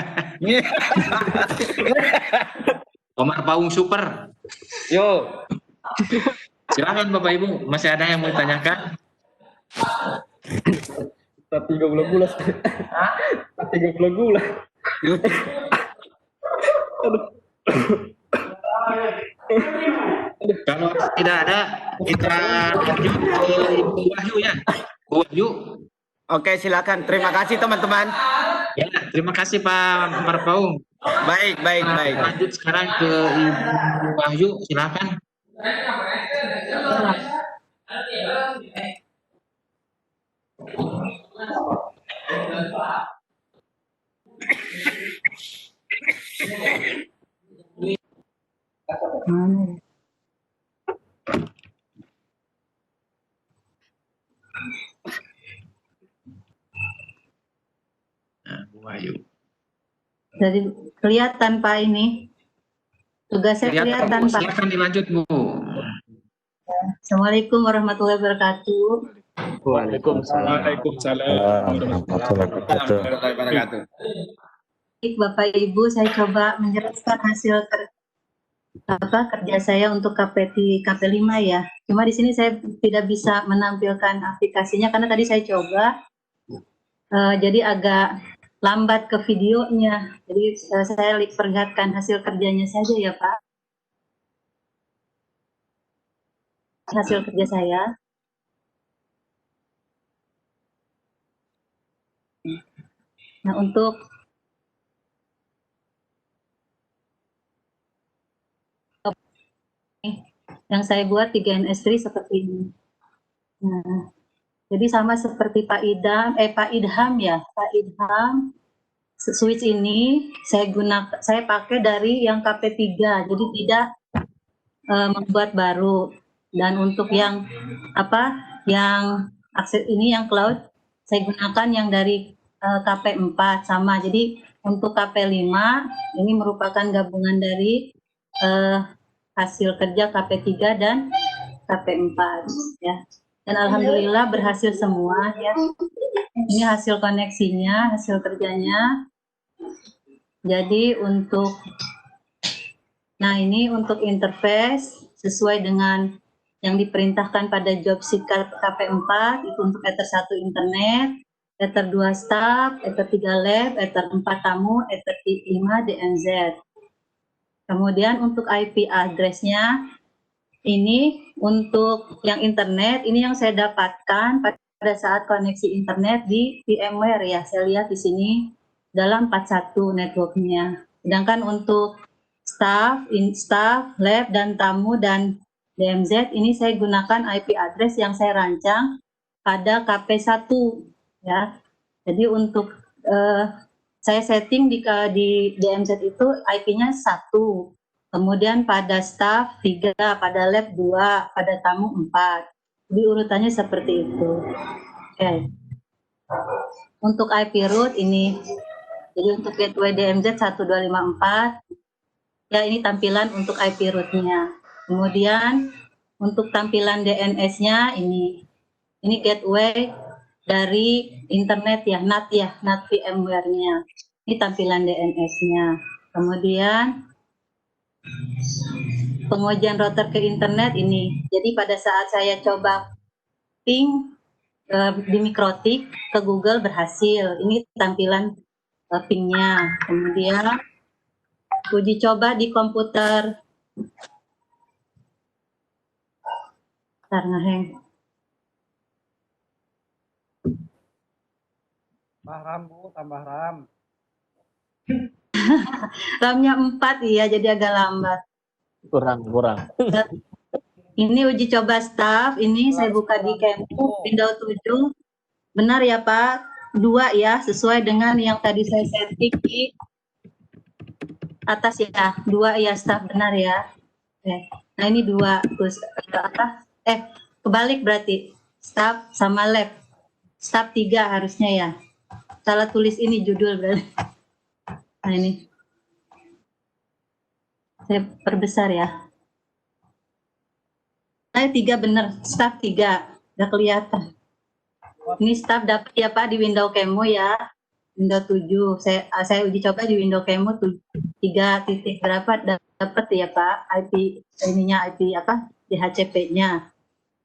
Pak Marpaung super. Yo. Silakan Bapak Ibu, masih ada yang mau ditanyakan? 30 bulan. 30 bulan. Kalau tidak ada, kita lanjut ke Ibu Wahyu ya. Bu Wahyu. Oke, silakan. Terima kasih teman-teman. Ya, terima kasih Pak Marpaung. Baik. Lanjut sekarang ke Ibu Wahyu, silakan. Nah, Bu Wahyu. Jadi kelihatan Pak ini. Tugasnya kelihatan Bu, Pak. silakan dilanjut Bu. Assalamualaikum warahmatullahi wabarakatuh. Waalaikumsalam. Warahmatullahi wabarakatuh. Baik, Bapak Ibu, saya coba menjelaskan hasil kerja saya untuk KP5 ya. Cuma di sini saya tidak bisa menampilkan aplikasinya karena tadi saya coba, jadi agak lambat ke videonya. Jadi saya perlihatkan hasil kerjanya saja ya Pak. hasil kerja saya. Nah, untuk yang saya buat 3NS3 seperti ini. Nah, jadi sama seperti Pak Idham ya, Pak Idham, switch ini saya pakai dari yang KP3, jadi tidak membuat baru. Dan untuk yang yang akses ini yang cloud, saya gunakan yang dari KP4 sama. Jadi untuk KP5 ini merupakan gabungan dari hasil kerja KP3 dan KP4 ya. Dan alhamdulillah berhasil semua ya. Ini hasil koneksinya, hasil kerjanya. Jadi ini untuk interface sesuai dengan yang diperintahkan pada job sheet KP4 itu untuk Ether 1 internet, Ether 2 staff, Ether 3 lab, Ether 4 tamu, Ether 5 DNZ. Kemudian untuk IP address-nya ini untuk yang internet, ini yang saya dapatkan pada saat koneksi internet di VMware ya. Saya lihat di sini dalam 41 networknya. Sedangkan untuk staff, lab, dan tamu, dan DMZ, ini saya gunakan IP address yang saya rancang pada KP1 ya. Jadi untuk saya setting di DMZ itu IP-nya 1. Kemudian pada staff 3, pada lab 2, pada tamu 4. Jadi urutannya seperti itu. Oke. Untuk IP root ini, jadi untuk gateway DMZ 1254, ya ini tampilan untuk IP root-nya. Kemudian untuk tampilan DNS-nya ini gateway dari internet ya, NAT VMware-nya. Ini tampilan DNS-nya. Kemudian pengujian router ke internet ini. Jadi pada saat saya coba ping di Mikrotik ke Google berhasil. Ini tampilan pingnya. Kemudian uji coba di komputer. Bentar, ngeheng. Tambah RAM, Bu, tambah RAM. RAM-nya 4 ya, jadi agak lambat. Kurang. Ini uji coba staff, ini saya buka di Kemu, Windows 7. Benar ya Pak? 2 ya, sesuai dengan yang tadi saya setting di atas ya. 2 ya staff, benar ya. Oke. Nah ini 2, terus kebalik berarti. Staff sama lab. Staff 3 harusnya ya. Salah tulis ini judul berarti. Nah ini. Saya perbesar ya. Saya 3 benar, staff 3. Udah kelihatan. Ini staff dapat ya Pak di Windows Kemu ya. Windows 7. Saya uji coba di Windows Kemu 3 titik berapa dapat ya Pak IP ininya, IP DHCP-nya.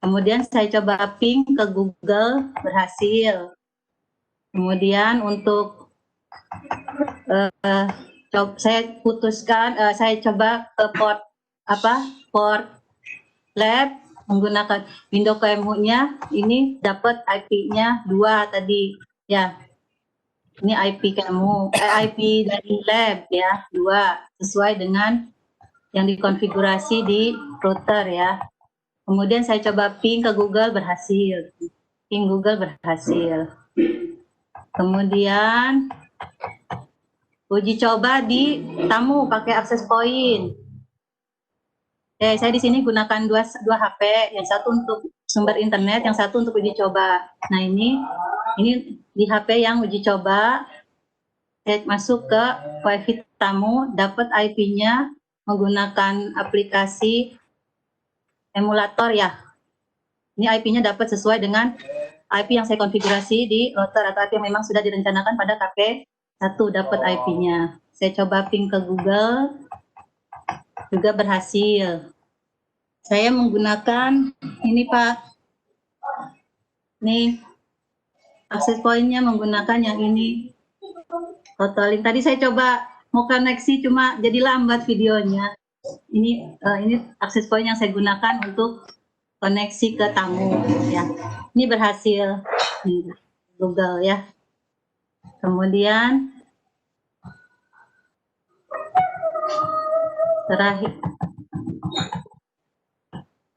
Kemudian saya coba ping ke Google berhasil. Kemudian untuk saya putuskan, saya coba ke port lab menggunakan Windows Kemu-nya, ini dapat IP-nya 2 tadi ya. Ini IP Kemu, IP dari lab ya, 2 sesuai dengan yang dikonfigurasi di router ya. Kemudian saya coba ping ke Google berhasil. Ping Google berhasil. Kemudian uji coba di tamu pakai access point. Saya di sini gunakan dua HP, yang satu untuk sumber internet, yang satu untuk uji coba. Nah ini di HP yang uji coba, saya masuk ke WiFi tamu, dapat IP-nya menggunakan aplikasi emulator ya. Ini IP-nya dapat sesuai dengan IP yang saya konfigurasi di router atau IP yang memang sudah direncanakan pada KP1, dapat IP-nya. Saya coba ping ke Google, juga berhasil. Saya menggunakan ini Pak, nih akses point-nya menggunakan yang ini. Totalin. Tadi saya coba mau koneksi cuma jadi lambat videonya. Ini akses point yang saya gunakan untuk koneksi ke tamu ya. Ini berhasil nih, Google ya. Kemudian terakhir,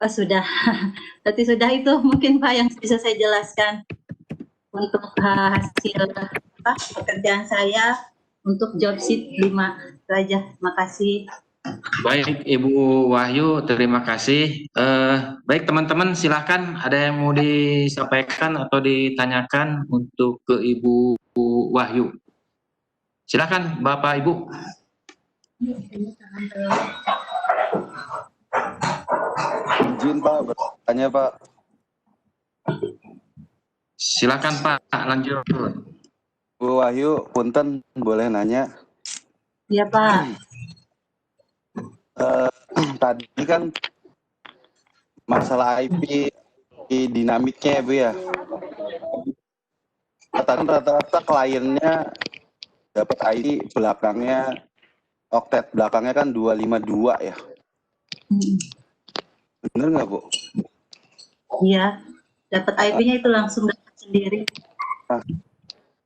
oh sudah, berarti sudah itu mungkin Pak yang bisa saya jelaskan untuk hasil pekerjaan saya untuk job sheet 5 itu aja. Terima kasih. Baik Ibu Wahyu, terima kasih. Baik teman-teman, silahkan ada yang mau disampaikan atau ditanyakan untuk ke Ibu Wahyu. Silahkan Bapak Ibu. Izin Pak, bertanya Pak. Silakan Pak, lanjut. Bu Wahyu, punten boleh nanya? Iya Pak. Tadi kan masalah IP dinamiknya ya Bu ya. Rata-rata kliennya dapat ID belakangnya, oktet belakangnya kan 252 ya. Bener nggak Bu? Iya, dapat IP-nya itu langsung dapat sendiri.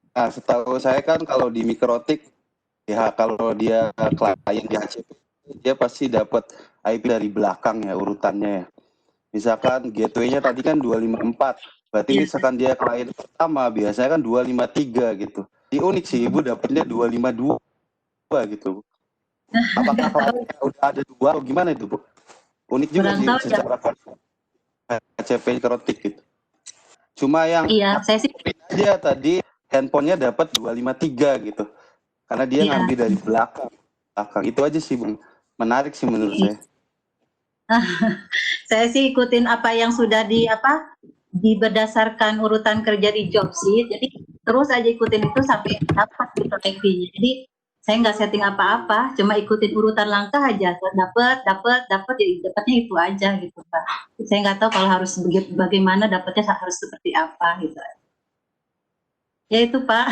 Nah, setahu saya kan kalau di Mikrotik, ya kalau dia klien di HCP, dia pasti dapat IP dari belakang ya urutannya ya. Misalkan gateway-nya tadi kan 254, berarti misalkan dia klien pertama biasanya kan 253 gitu. Di unik sih Ibu dapatnya 252 gitu. Apakah kliennya udah ada 2 atau gimana itu Bu? Unik juga sih secara HCP Mikrotik gitu. Cuma yang saya sih dia tadi handphonenya dapat 253 gitu. Karena dia ngambil dari belakang. Itu aja sih Bang. Menarik sih menurut saya. Saya sih ikutin apa yang sudah berdasarkan urutan kerja di job sheet. Jadi terus aja ikutin itu sampai dapat gitu IP-nya. Jadi saya nggak setting apa-apa, cuma ikutin urutan langkah aja. Dapat, jadi dapatnya itu aja gitu Pak. Saya nggak tahu kalau harus bagaimana dapatnya harus seperti apa gitu. Ya itu Pak.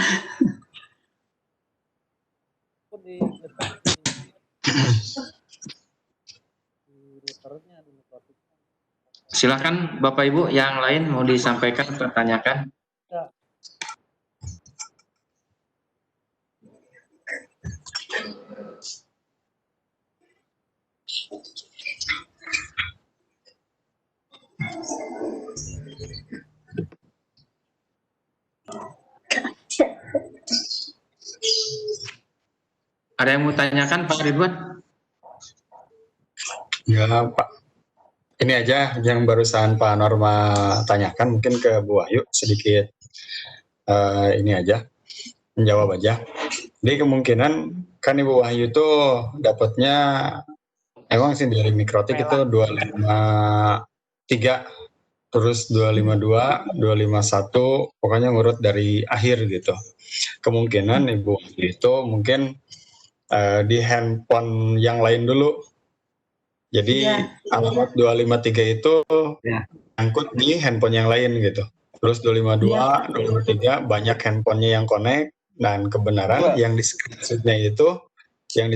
Silakan Bapak Ibu yang lain mau disampaikan atau tanyakan. Ada yang mau tanyakan Pak Ridwan? Ya Pak, ini aja yang barusan Pak Norma tanyakan, mungkin ke Bu Wahyu sedikit ini aja, menjawab aja. Jadi kemungkinan kan Ibu Wahyu itu dapatnya emang sih dari Mikrotik itu 253, terus 252, 251, pokoknya ngurut dari akhir gitu. Kemungkinan Ibu Wahyu itu mungkin di handphone yang lain dulu. Jadi alamat 253 itu angkut di handphone yang lain gitu. Terus 252, 253 banyak handphonenya yang connect, dan kebenaran yang di screenshotnya itu, dia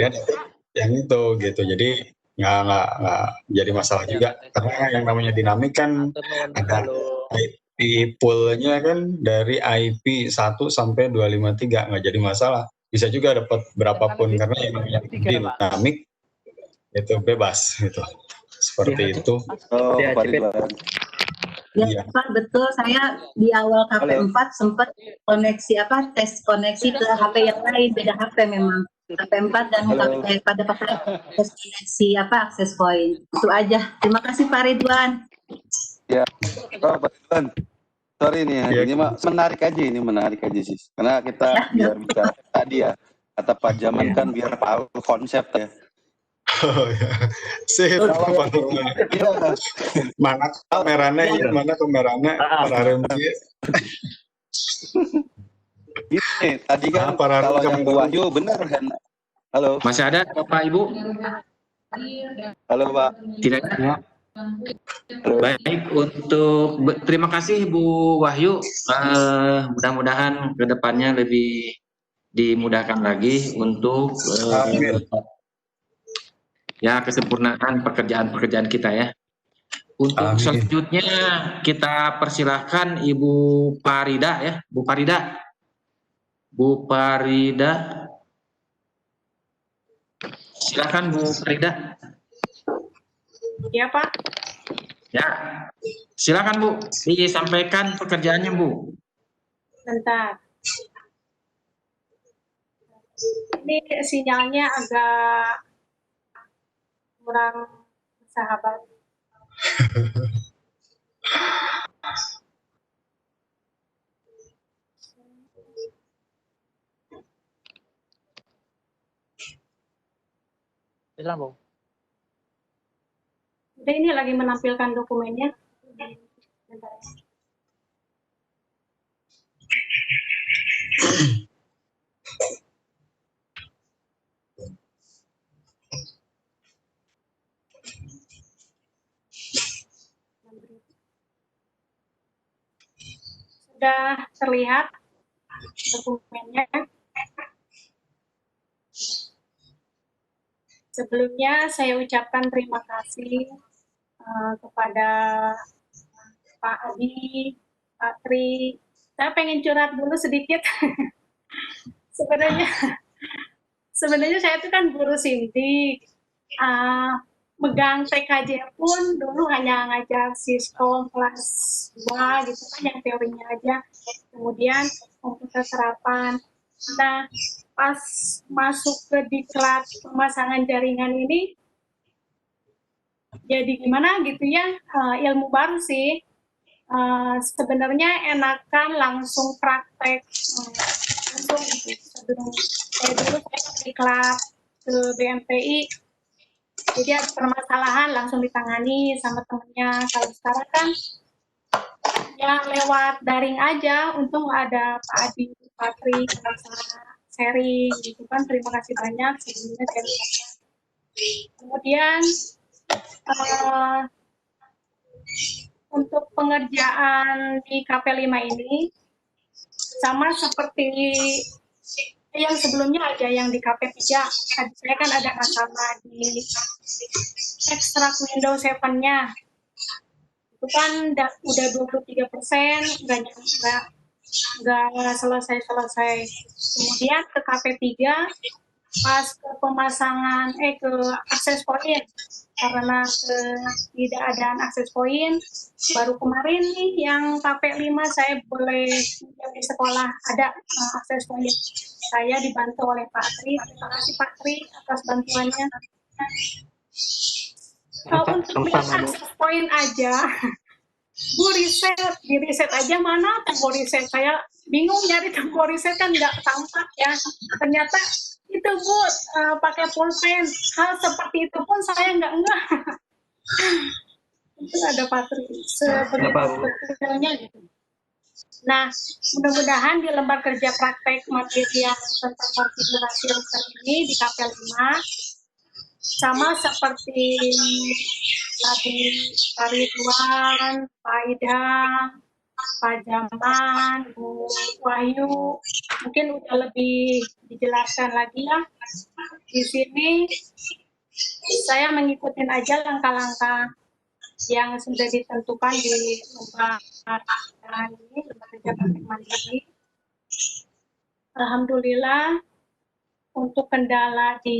dapet yang itu gitu. Jadi nggak jadi masalah juga, karena yang namanya dinamik kan ada IP poolnya kan dari IP 1 sampai 253, nggak jadi masalah. Bisa juga dapat berapapun, karena yang namanya dinamik itu bebas gitu. Seperti itu. Ya Pak, betul. Saya di awal KP4 sempat koneksi tes koneksi ke HP yang lain, beda HP memang. KP4 dan pada pakai tes koneksi access point. Itu aja. Terima kasih Pak Ridwan. Ya, Pak Ridwan. Sorry nih ya, ini mah menarik aja sih. Karena kita biar bicara tadi ya, kata Pak Jaman kan biar tahu konsep ya. Oh ya, sip. Mana kameranya? Mana kameranya? Para remnya. Gini, tadi kan kalau yang Bu Wahyu benar kan? Halo. Masih ada Bapak Ibu? Halo Pak. Tidak ada. Baik, terima kasih Bu Wahyu. Mudah-mudahan kedepannya lebih dimudahkan lagi untuk ya kesempurnaan pekerjaan-pekerjaan kita ya. Untuk Amin. selanjutnya kita persilahkan Ibu Farida ya, Bu Farida. Bu Farida. Silakan Bu Farida. Ya Pak. Ya, silakan Bu, disampaikan pekerjaannya Bu. Bentar. Ini sinyalnya agak kurang sahabat. Silakan Bu. Udah, ini lagi menampilkan dokumennya. Bentar ya. Sudah terlihat dokumennya. Sebelumnya saya ucapkan terima kasih kepada Pak Adi, Pak Tri. Saya pengen curhat dulu sedikit. Sebenarnya saya itu kan guru sindik. Megang TKJ pun dulu hanya ngajar Siskom kelas 2 gitu kan, yang teorinya aja. Kemudian komputer serapan. Nah, pas masuk ke diklat pemasangan jaringan ini, jadi gimana gitu ya, ilmu baru sih. Sebenarnya enakan langsung praktek langsung gitu. Sebelum saya diklat ke BMPI, jadi ada permasalahan langsung ditangani sama temennya. Kalau sekarang kan ya lewat daring aja. Untung ada Pak Adi, Pak Tri, sharing gitu kan. Terima kasih banyak sebelumnya saya ucapkan. Kemudian untuk pengerjaan di KP5 ini sama seperti yang sebelumnya aja, yang di KP3. Saya kan ada masalah di ekstrak Windows 7-nya. Itu kan udah 23%, nggak selesai. Kemudian ke KP3, pas ke pemasangan, ke akses point, karena ketidakadaan akses point, baru kemarin nih yang KP5 saya boleh di sekolah ada akses point. Saya dibantu oleh Pak Tri. Terima kasih Pak Tri atas bantuannya. Untuk akses point aja, Bu di riset aja mana tombol riset. Saya bingung nyari tombol riset, kan nggak tampak ya. Ternyata itu Bu pakai pulpen. Hal seperti itu pun saya nggak. Itu ada Pak Tri sebetulnya gitu. Nah, mudah-mudahan di lembar kerja praktek materi yang tentang konfigurasi router ini di KP5 sama seperti tadi Pak Ridwan, Pak Idam, Pak Jaman, Bu Wahyu, mungkin udah lebih dijelaskan lagi ya. Di sini saya mengikuti aja langkah-langkah yang sudah ditentukan di lembar ini, lembar kerja praktek mandiri. Alhamdulillah untuk kendala di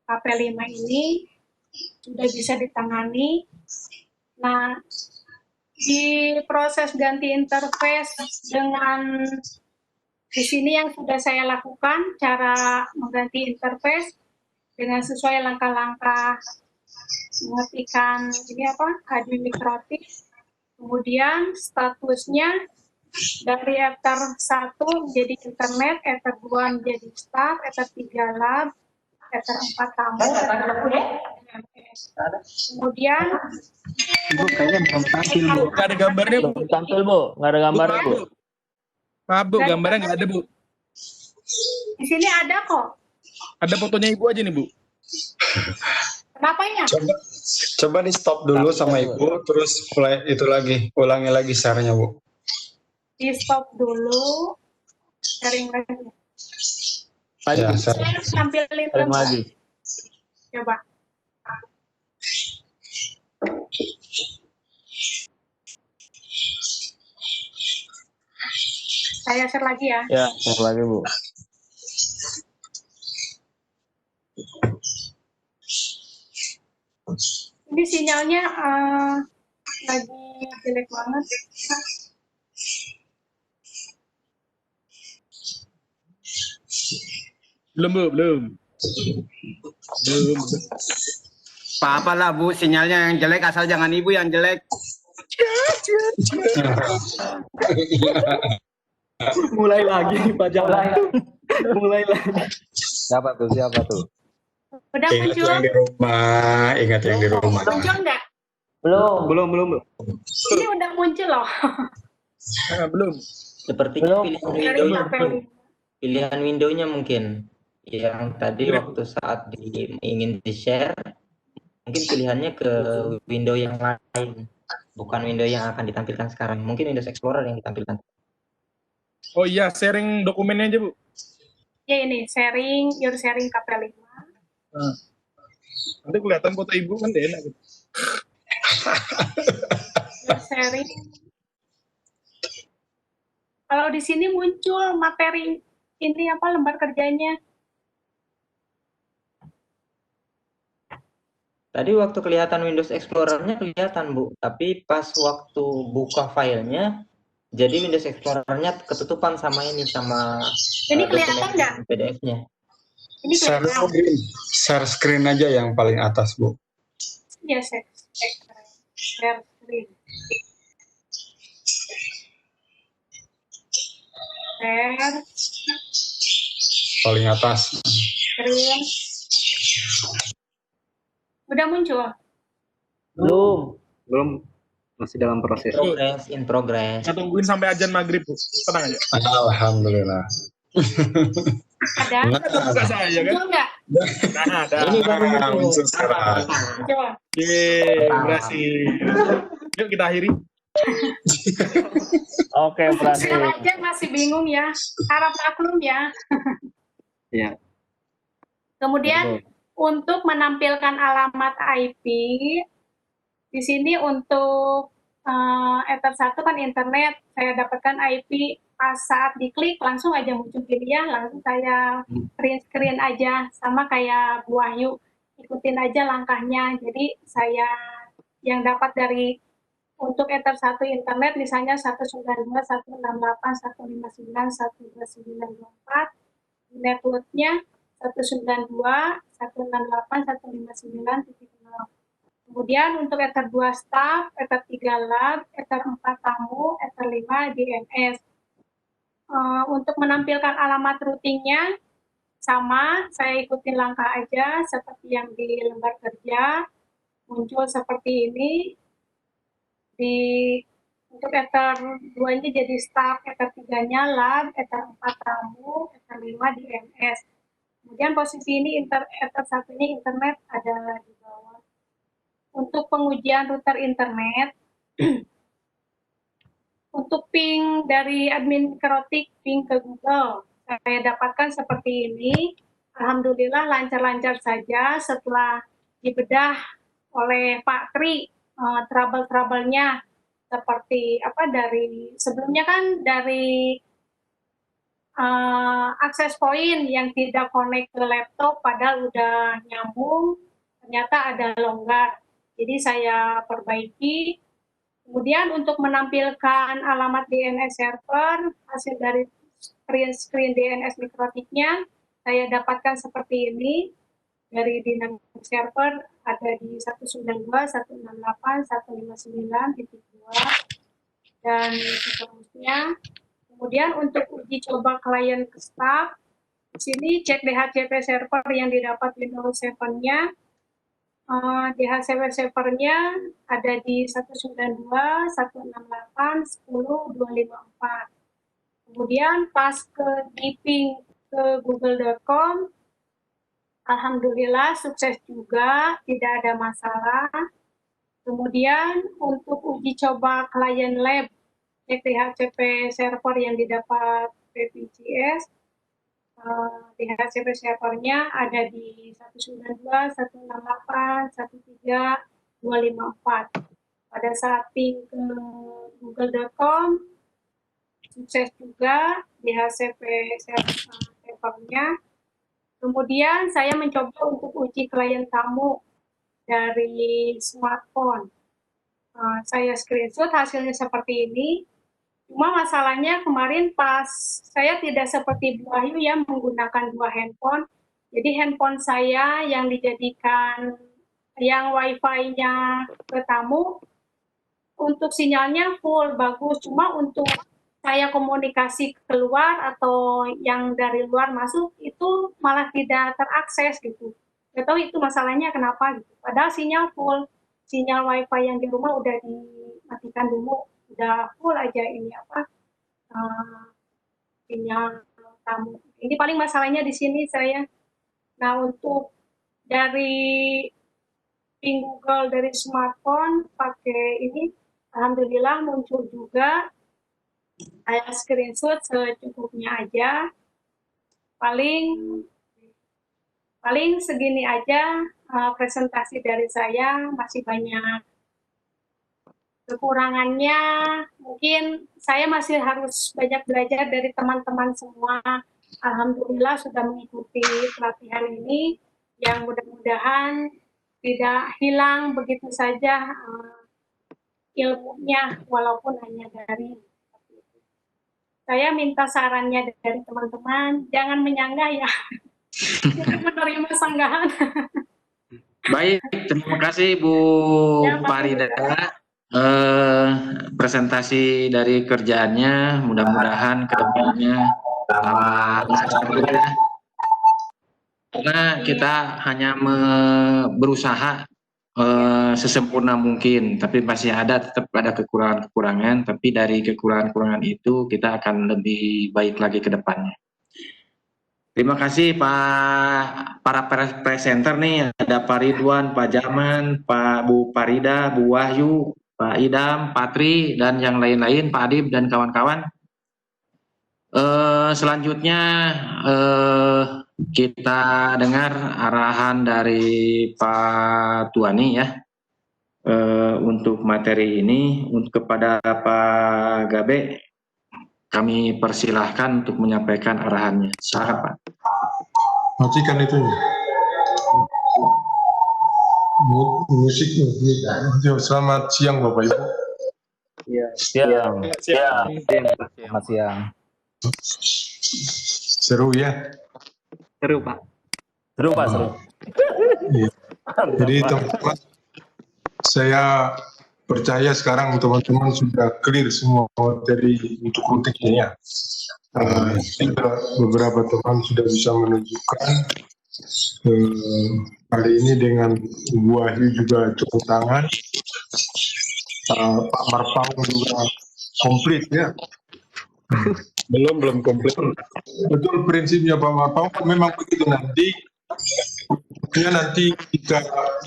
KP5 ini sudah bisa ditangani. Nah, di proses ganti interface dengan di sini yang sudah saya lakukan, cara mengganti interface dengan sesuai langkah-langkah mengetikkan ini admin mikrotik, kemudian statusnya dari Ether 1 menjadi internet, Ether 2 menjadi staff, Ether 3 lab, Ether 4 tamu, kemudian Ibu kayaknya belum tampil, Bu. Nggak ada gambarnya, Bu. Belum tampil Bu, nggak ada gambar Bu. Maaf Bu, gambarnya nggak ada Bu. Di sini ada kok. Ada fotonya Ibu aja nih Bu. Kenapa ya? Coba di stop dulu sama Ibu, terus ulangi lagi share-nya Bu. Di stop dulu, sharing lagi. Ya, Saya tampilin lagi. Coba. Saya share lagi ya. Ya, share lagi Bu. Ini sinyalnya lagi jelek banget. Belum Bu, belum. Belum. Apa lah Bu, sinyalnya yang jelek asal jangan Ibu yang jelek. Mulai lagi Pak Jalan. Mulai lagi. Siapa tuh? Udah Ingat muncul? yang di rumah, ingat yang di rumah. Muncul nggak? Belum. Ini udah muncul loh. Belum. Sepertinya Dari pilihan window-nya mungkin yang tadi waktu saat ingin di-share, mungkin pilihannya ke window yang lain, bukan window yang akan ditampilkan sekarang. Mungkin Windows Explorer yang ditampilkan. Oh iya, sharing dokumennya aja Bu. Ya ini sharing, your sharing KP5. Nah. Nanti kelihatan foto Ibu kan enak gitu. Your sharing. Kalau di sini muncul materi ini apa lembar kerjanya? Tadi waktu kelihatan Windows Explorer-nya kelihatan Bu, tapi pas waktu buka filenya, jadi Windows Explorer-nya ketutupan sama ini, sama Ini kelihatan nggak? PDF-nya. Ini kelihatan. Share screen aja yang paling atas Bu. Ya, share screen. Share Paling atas. screen. Udah muncul? Belum. Masih dalam proses. In progress. Kita tungguin sampai azan maghrib Bu. Tenang aja. Alhamdulillah. Ada? Buka saya kan? Muncul nggak? Nah, ada. Ini baru muncul sekarang. Coba. Yeay, berhasil. Yuk kita akhiri. Oke, berhasil. Saya aja masih bingung ya. Harap maklum ya. Ya. Kemudian untuk menampilkan alamat IP, di sini untuk Ether 1 kan internet, saya dapatkan IP pas saat diklik langsung aja muncul pilihan, langsung saya print screen aja, sama kayak Bu Wahyu, ikutin aja langkahnya. Jadi saya yang dapat dari untuk Ether 1 internet misalnya 192.168.159.129.24, networknya 192.168.159.0. Kemudian untuk Ether 2 staff, Ether 3 lab, Ether 4 tamu, Ether 5 DNS. Untuk menampilkan alamat routingnya sama, saya ikutin langkah aja seperti yang di lembar kerja, muncul seperti ini. Untuk Ether 2-nya jadi staff, Ether 3-nya lab, Ether 4 tamu, Ether 5 DNS. Kemudian posisi ini Ether 1-nya internet ada di bawah. Untuk pengujian router internet, untuk ping dari admin Kerotik, ping ke Google, saya dapatkan seperti ini. Alhamdulillah lancar-lancar saja setelah dibedah oleh Pak Tri, trouble-trouble-nya seperti apa dari sebelumnya kan dari akses point yang tidak connect ke laptop padahal udah nyambung, ternyata ada longgar. Jadi saya perbaiki. Kemudian untuk menampilkan alamat DNS server, hasil dari screen DNS Mikrotiknya, saya dapatkan seperti ini. Dari dynamic server ada di 192.168.159.2 dan seterusnya. Kemudian untuk uji coba klien ke staff, di sini cek DHCP server yang didapat Windows 7-nya. DHCP servernya ada di 192.168.10.254. Kemudian pas di ping ke google.com, alhamdulillah sukses juga, tidak ada masalah. Kemudian untuk uji coba klien lab, cek DHCP server yang didapat BPJS, DHCP servernya ada di 192, 168, 13, 254. Pada saat ping ke google.com, sukses juga DHCP servernya. Kemudian saya mencoba untuk uji klien tamu dari smartphone. Saya screenshot hasilnya seperti ini. Cuma masalahnya kemarin pas saya tidak seperti Bu Wahyu yang menggunakan 2 handphone. Jadi handphone saya yang dijadikan yang wifi-nya ke tamu, untuk sinyalnya full, bagus. Cuma untuk saya komunikasi keluar atau yang dari luar masuk, itu malah tidak terakses gitu. Gak tahu itu masalahnya kenapa gitu. Padahal sinyal full. Sinyal wifi yang di rumah udah dimatikan dulu, udah full aja ini sinyal tamu. Ini paling masalahnya di sini saya. Nah, untuk dari ping Google dari smartphone pakai ini, alhamdulillah muncul juga. Saya screenshot secukupnya aja. Paling segini aja presentasi dari saya, masih banyak kekurangannya. Mungkin saya masih harus banyak belajar dari teman-teman semua. Alhamdulillah sudah mengikuti pelatihan ini, yang mudah-mudahan tidak hilang begitu saja ilmunya, walaupun hanya dari. Saya minta sarannya dari teman-teman, jangan menyanggah ya. Jangan menerima sanggahan. Baik, terima kasih Bu Farida. Presentasi dari kerjaannya, mudah-mudahan kedepannya karena kita hanya berusaha sesempurna mungkin, tapi masih tetap ada kekurangan-kekurangan, tapi dari kekurangan-kekurangan itu kita akan lebih baik lagi ke depannya. Terima kasih para presenter nih, ada Pak Ridwan, Pak Jaman, Bu Farida, Bu Wahyu, Pak Idam, Pak Tri, dan yang lain-lain, Pak Adib dan kawan-kawan. Selanjutnya kita dengar arahan dari Pak Tuani ya untuk materi ini. Kepada Pak Gabe, kami persilahkan untuk menyampaikan arahannya. Silakan Pak. Matikan itu. Musiknya. Selamat siang Bapak Ibu. Siang. Selamat siang. Seru ya? Seru Pak. Seru Pak, seru. Iya. Jadi teman-teman, saya percaya sekarang teman-teman sudah clear semua materi untuk konteksnya. Beberapa teman sudah bisa menunjukkan kali ini dengan Bu Wahyu juga cukup tangan, Pak Marpaung juga komplit ya. Belum komplit. Betul prinsipnya Pak Marpaung memang begitu. Nanti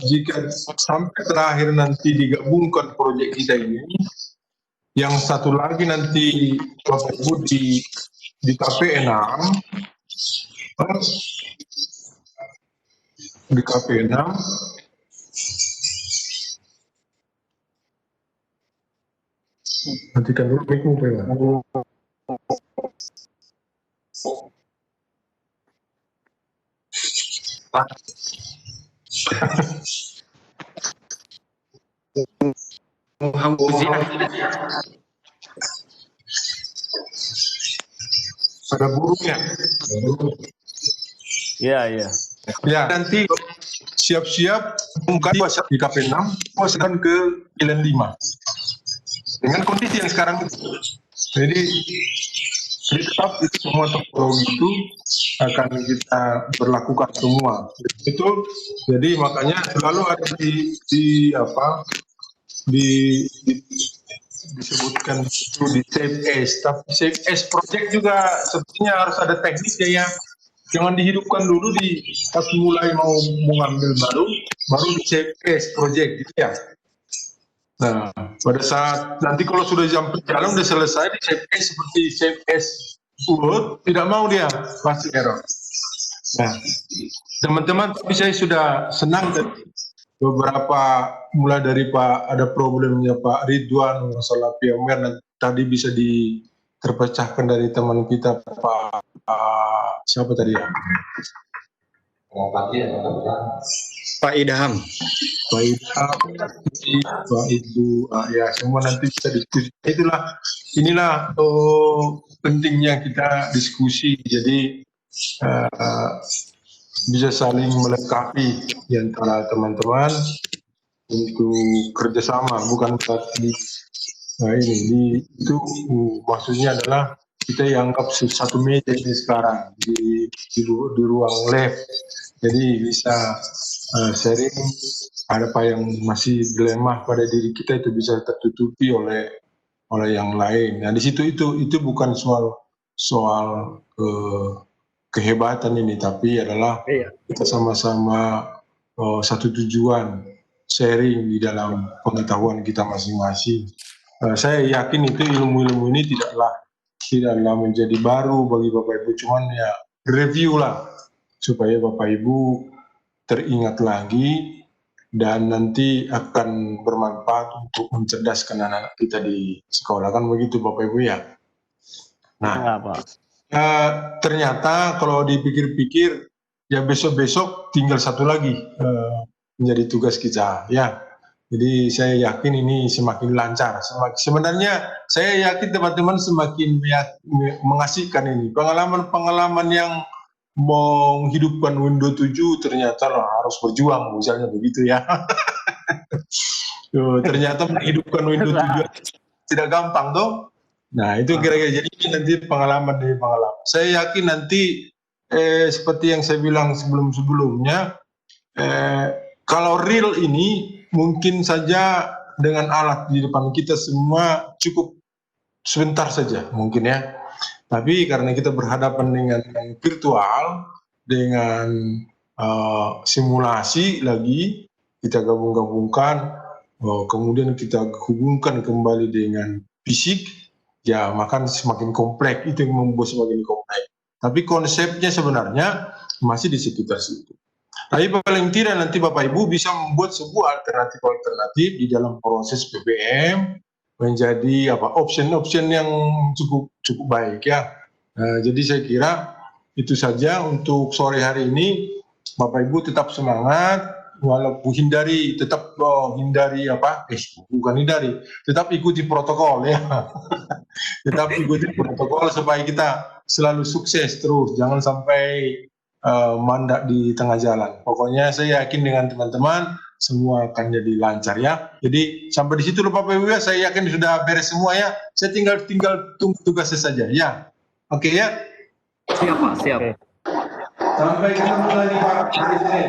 jika sampai terakhir nanti digabungkan proyek kita ini, yang satu lagi nanti Bapak Ibu di KP6 nantikan dulu mikmu ada burungnya. Iya. Ya, nanti siap-siap bukan di KP6, puaskan ke Pilihan 5. Dengan kondisi yang sekarang itu. Jadi tetap itu semua teknologi itu akan kita berlakukan semua. Betul. Jadi makanya selalu ada disebutkan itu di Save As, tapi Save As project juga sepertinya harus ada teknisnya ya. Jangan dihidupkan dulu pas mulai mau mengambil baru di Save As project gitu ya. Nah, pada saat nanti kalau sudah jam berjalan udah selesai di Save As seperti Save As Word, tidak mau dia, pasti error. Nah, teman-teman, tapi saya sudah senang tadi. Beberapa mulai dari ada problemnya Pak Ridwan masalah VMware dan tadi bisa terpecahkan dari teman kita Pak siapa tadi ya? Pak Idham. Pak Idham, Pak Ibu, ya semua nanti bisa diskusi. Inilah pentingnya kita diskusi. Jadi bisa saling melengkapi di antara teman-teman untuk kerjasama, bukan berarti itu maksudnya adalah kita yang anggap satu meja ini sekarang di ruang lab, jadi bisa sharing apa yang masih dilema pada diri kita itu bisa tertutupi oleh yang lain. Nah di situ itu bukan soal kehebatan ini, tapi adalah kita sama-sama satu tujuan, sharing di dalam pengetahuan kita masing-masing. Saya yakin itu ilmu-ilmu ini tidaklah menjadi baru bagi Bapak Ibu, cuman ya review lah supaya Bapak Ibu teringat lagi dan nanti akan bermanfaat untuk mencerdaskan anak-anak kita di sekolah, kan begitu Bapak Ibu ya. Nah, ternyata kalau dipikir-pikir ya besok-besok tinggal satu lagi menjadi tugas kita ya. Jadi saya yakin ini semakin lancar. Sebenarnya saya yakin teman-teman semakin mengasihkan ini. Pengalaman-pengalaman yang menghidupkan Windows 7 ternyata harus berjuang, misalnya begitu ya. Ternyata menghidupkan Windows 7 tidak gampang toh. Nah itu kira-kira, jadi nanti pengalaman dari pengalaman. Saya yakin nanti seperti yang saya bilang sebelum-sebelumnya, kalau real ini mungkin saja dengan alat di depan kita semua cukup sebentar saja mungkin ya. Tapi karena kita berhadapan dengan virtual, dengan simulasi lagi, kita gabung-gabungkan, kemudian kita hubungkan kembali dengan fisik, ya maka semakin kompleks, itu yang membuat semakin kompleks. Tapi konsepnya sebenarnya masih di sekitar situ. Tapi paling tidak nanti Bapak Ibu bisa membuat sebuah alternatif di dalam proses PPM menjadi option-option yang cukup baik ya. Jadi saya kira itu saja untuk sore hari ini. Bapak Ibu tetap semangat, walaupun tetap ikuti protokol ya. Tetap ikuti protokol supaya kita selalu sukses terus, jangan sampai mandak di tengah jalan. Pokoknya saya yakin dengan teman-teman semua akan jadi lancar ya. Jadi sampai di situ Bapak Ibu ya, saya yakin sudah beres semua ya. Saya tinggal tunggu tugasnya saja ya. Oke ya. Siap Pak, siap. Sampai ketemu lagi Pak hari Senin.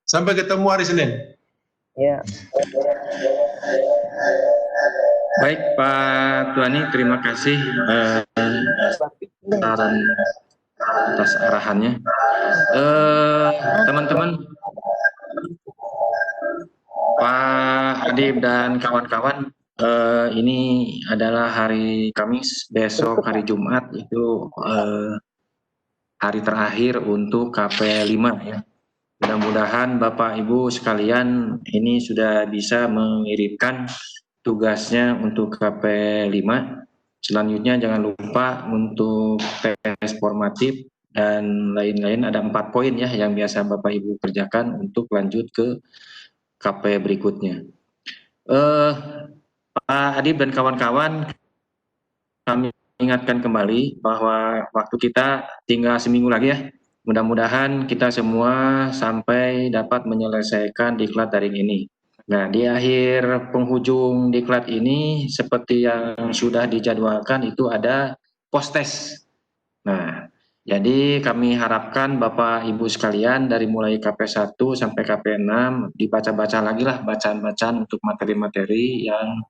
Sampai ketemu hari Senin. Ya. Baik Pak Tuani, terima kasih atas arahannya. Teman-teman, Pak Adib dan kawan-kawan, ini adalah hari Kamis, besok hari Jumat, itu hari terakhir untuk KP5 ya. Mudah-mudahan Bapak Ibu sekalian ini sudah bisa mengirimkan tugasnya untuk KP5. Selanjutnya jangan lupa untuk tes formatif dan lain-lain, ada 4 poin ya yang biasa Bapak Ibu kerjakan untuk lanjut ke KP berikutnya. Pak Adib dan kawan-kawan, kami ingatkan kembali bahwa waktu kita tinggal seminggu lagi ya. Mudah-mudahan kita semua sampai dapat menyelesaikan diklat daring ini. Nah, di akhir penghujung diklat ini seperti yang sudah dijadwalkan itu ada post-test. Nah, jadi kami harapkan Bapak Ibu sekalian dari mulai KP1 sampai KP6 dibaca-baca lagi lah bacaan-bacaan untuk materi-materi yang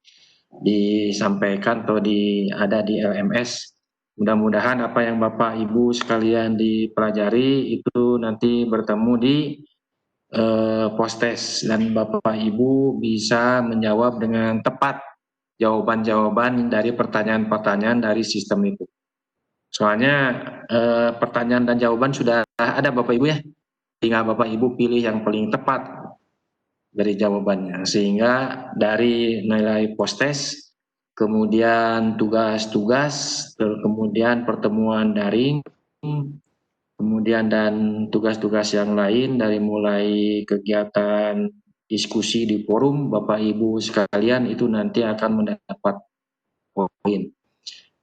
disampaikan atau ada di LMS. Mudah-mudahan apa yang Bapak Ibu sekalian dipelajari itu nanti bertemu di post-test dan Bapak Ibu bisa menjawab dengan tepat jawaban-jawaban dari pertanyaan-pertanyaan dari sistem itu. Soalnya pertanyaan dan jawaban sudah ada Bapak Ibu ya. Tinggal Bapak Ibu pilih yang paling tepat dari jawabannya. Sehingga dari nilai post-test, kemudian tugas-tugas, kemudian pertemuan daring, kemudian dan tugas-tugas yang lain dari mulai kegiatan diskusi di forum, Bapak Ibu sekalian itu nanti akan mendapat poin.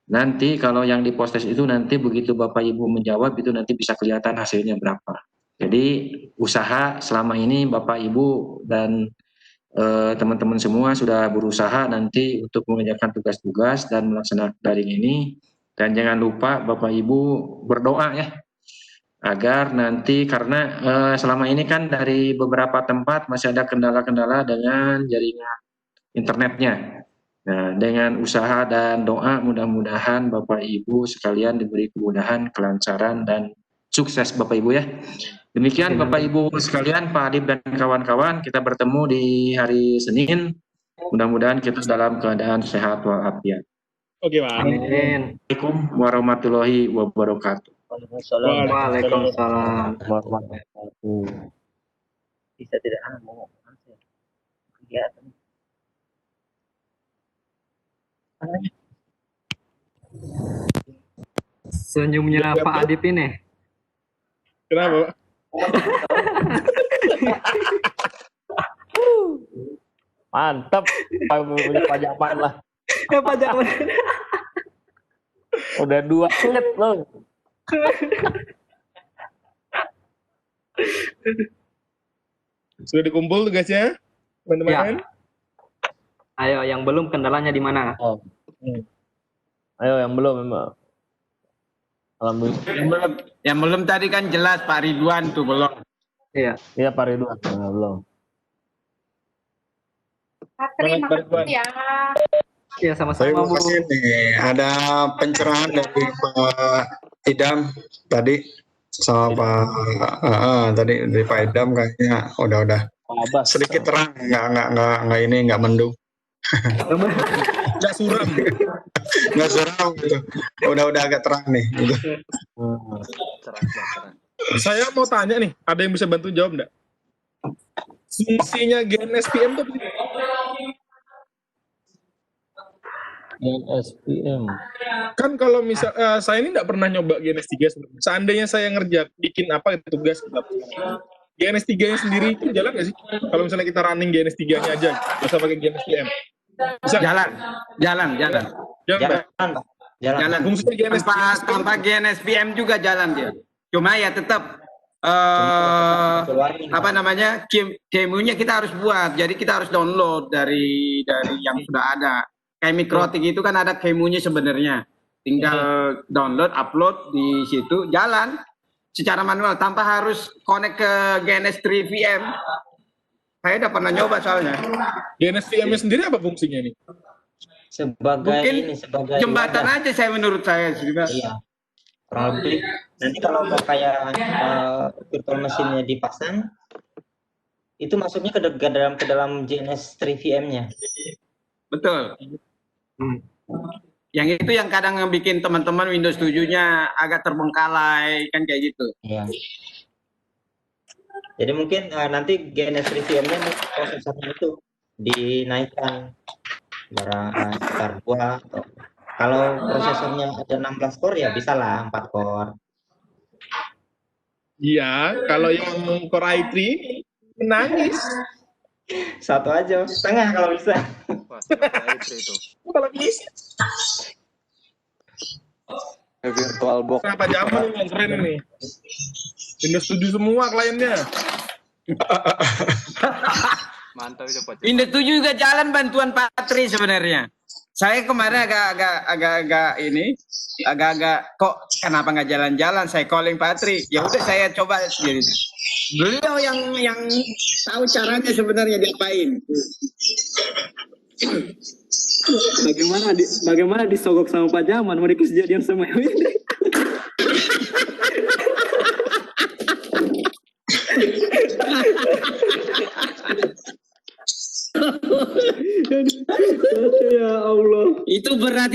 Nanti kalau yang di post-test itu nanti begitu Bapak Ibu menjawab itu nanti bisa kelihatan hasilnya berapa. Jadi usaha selama ini Bapak Ibu dan teman-teman semua sudah berusaha nanti untuk mengerjakan tugas-tugas dan melaksanakan daring ini. Dan jangan lupa Bapak Ibu berdoa ya, agar nanti karena selama ini kan dari beberapa tempat masih ada kendala-kendala dengan jaringan internetnya. Nah, dengan usaha dan doa mudah-mudahan Bapak Ibu sekalian diberi kemudahan, kelancaran, dan sukses Bapak Ibu ya. Demikian Bapak Ibu sekalian, Pak Adib dan kawan-kawan, kita bertemu di hari Senin. Mudah-mudahan kita dalam keadaan sehat walafiat. Oke, Pak. Amin. Assalamualaikum warahmatullahi wabarakatuh. Waalaikumsalam. Bisa tidak mau kegiatan. Senyumnya Pak Adip ini. Kenapa, Pak? Mantap, punya pajaman lah. Ya pajaman. Udah 2 menit loh. Sudah dikumpul tugasnya, teman-teman? Ya. Ayo, yang belum kendalanya di mana? Oh. Ayo, yang belum. Alhamdulillah. Yang belum tadi kan jelas Pak Ridwan tuh belum. Iya. Iya Pak Ridwan, belum. Terima kasih ya. Iya, sama-sama Bu. Nih, ada pencerahan dari Pak Idam tadi sama Pak tadi dari Pak Idam kayaknya udah sedikit terang, nggak ini nggak mendung. Nggak suram. Nggak suram gitu. Udah agak terang nih. Gitu. Saya mau tanya nih, ada yang bisa bantu jawab nggak? Fungsinya GNSPM itu GNSPM. kan kalau misal saya ini nggak pernah nyoba GNS3 sebenarnya. Seandainya saya bikin apa tugas GNS3-nya sendiri itu jalan nggak sih? Kalau misalnya kita running GNS3-nya aja, bisa pakai GNSPM. Bisa? Jalan. Jalan. Fungsinya GNS tanpa GNSPM juga jalan dia. Cuma ya tetap apa namanya QEMU-nya kita harus buat. Jadi kita harus download dari yang sudah ada. Kayak Mikrotik itu kan ada QEMU-nya sebenarnya. Tinggal download, upload di situ, jalan secara manual tanpa harus connect ke GNS3 VM. Saya udah pernah nyoba soalnya. GNSPM-nya sendiri apa fungsinya nih? Mungkin jembatan aja saya menurut saya juga. Iya. Kurang lebih. Nanti kalau kayak virtual mesinnya dipasang, itu masuknya ke dalam GNS3 VM-nya. Betul. Yang itu yang kadang bikin teman-teman Windows 7-nya agak terbengkalai kan kayak gitu. Iya. Jadi mungkin nanti GNS3 VM-nya prosesornya itu dinaikkan sekitar 2 atau kalau prosesornya ada 16 core ya bisa lah 4 core. Iya, kalau yang Core i3 menangis. Satu aja, setengah kalau bisa. Kalau bisa. Virtual box. Kenapa zaman ini yang keren ini? Windows 7 semua kliennya. Mantap itu Pak. Windows 7 juga jalan bantuan Pak Tri sebenarnya. Saya kemarin agak kok kenapa nggak jalan-jalan, saya calling Pak Tri. Ya udah saya coba sendiri. Beliau yang tahu caranya sebenarnya diapain. Bagaimana disogok sama Pak Jaman, mereka kejadian sama ini. Ya Allah. Itu berat.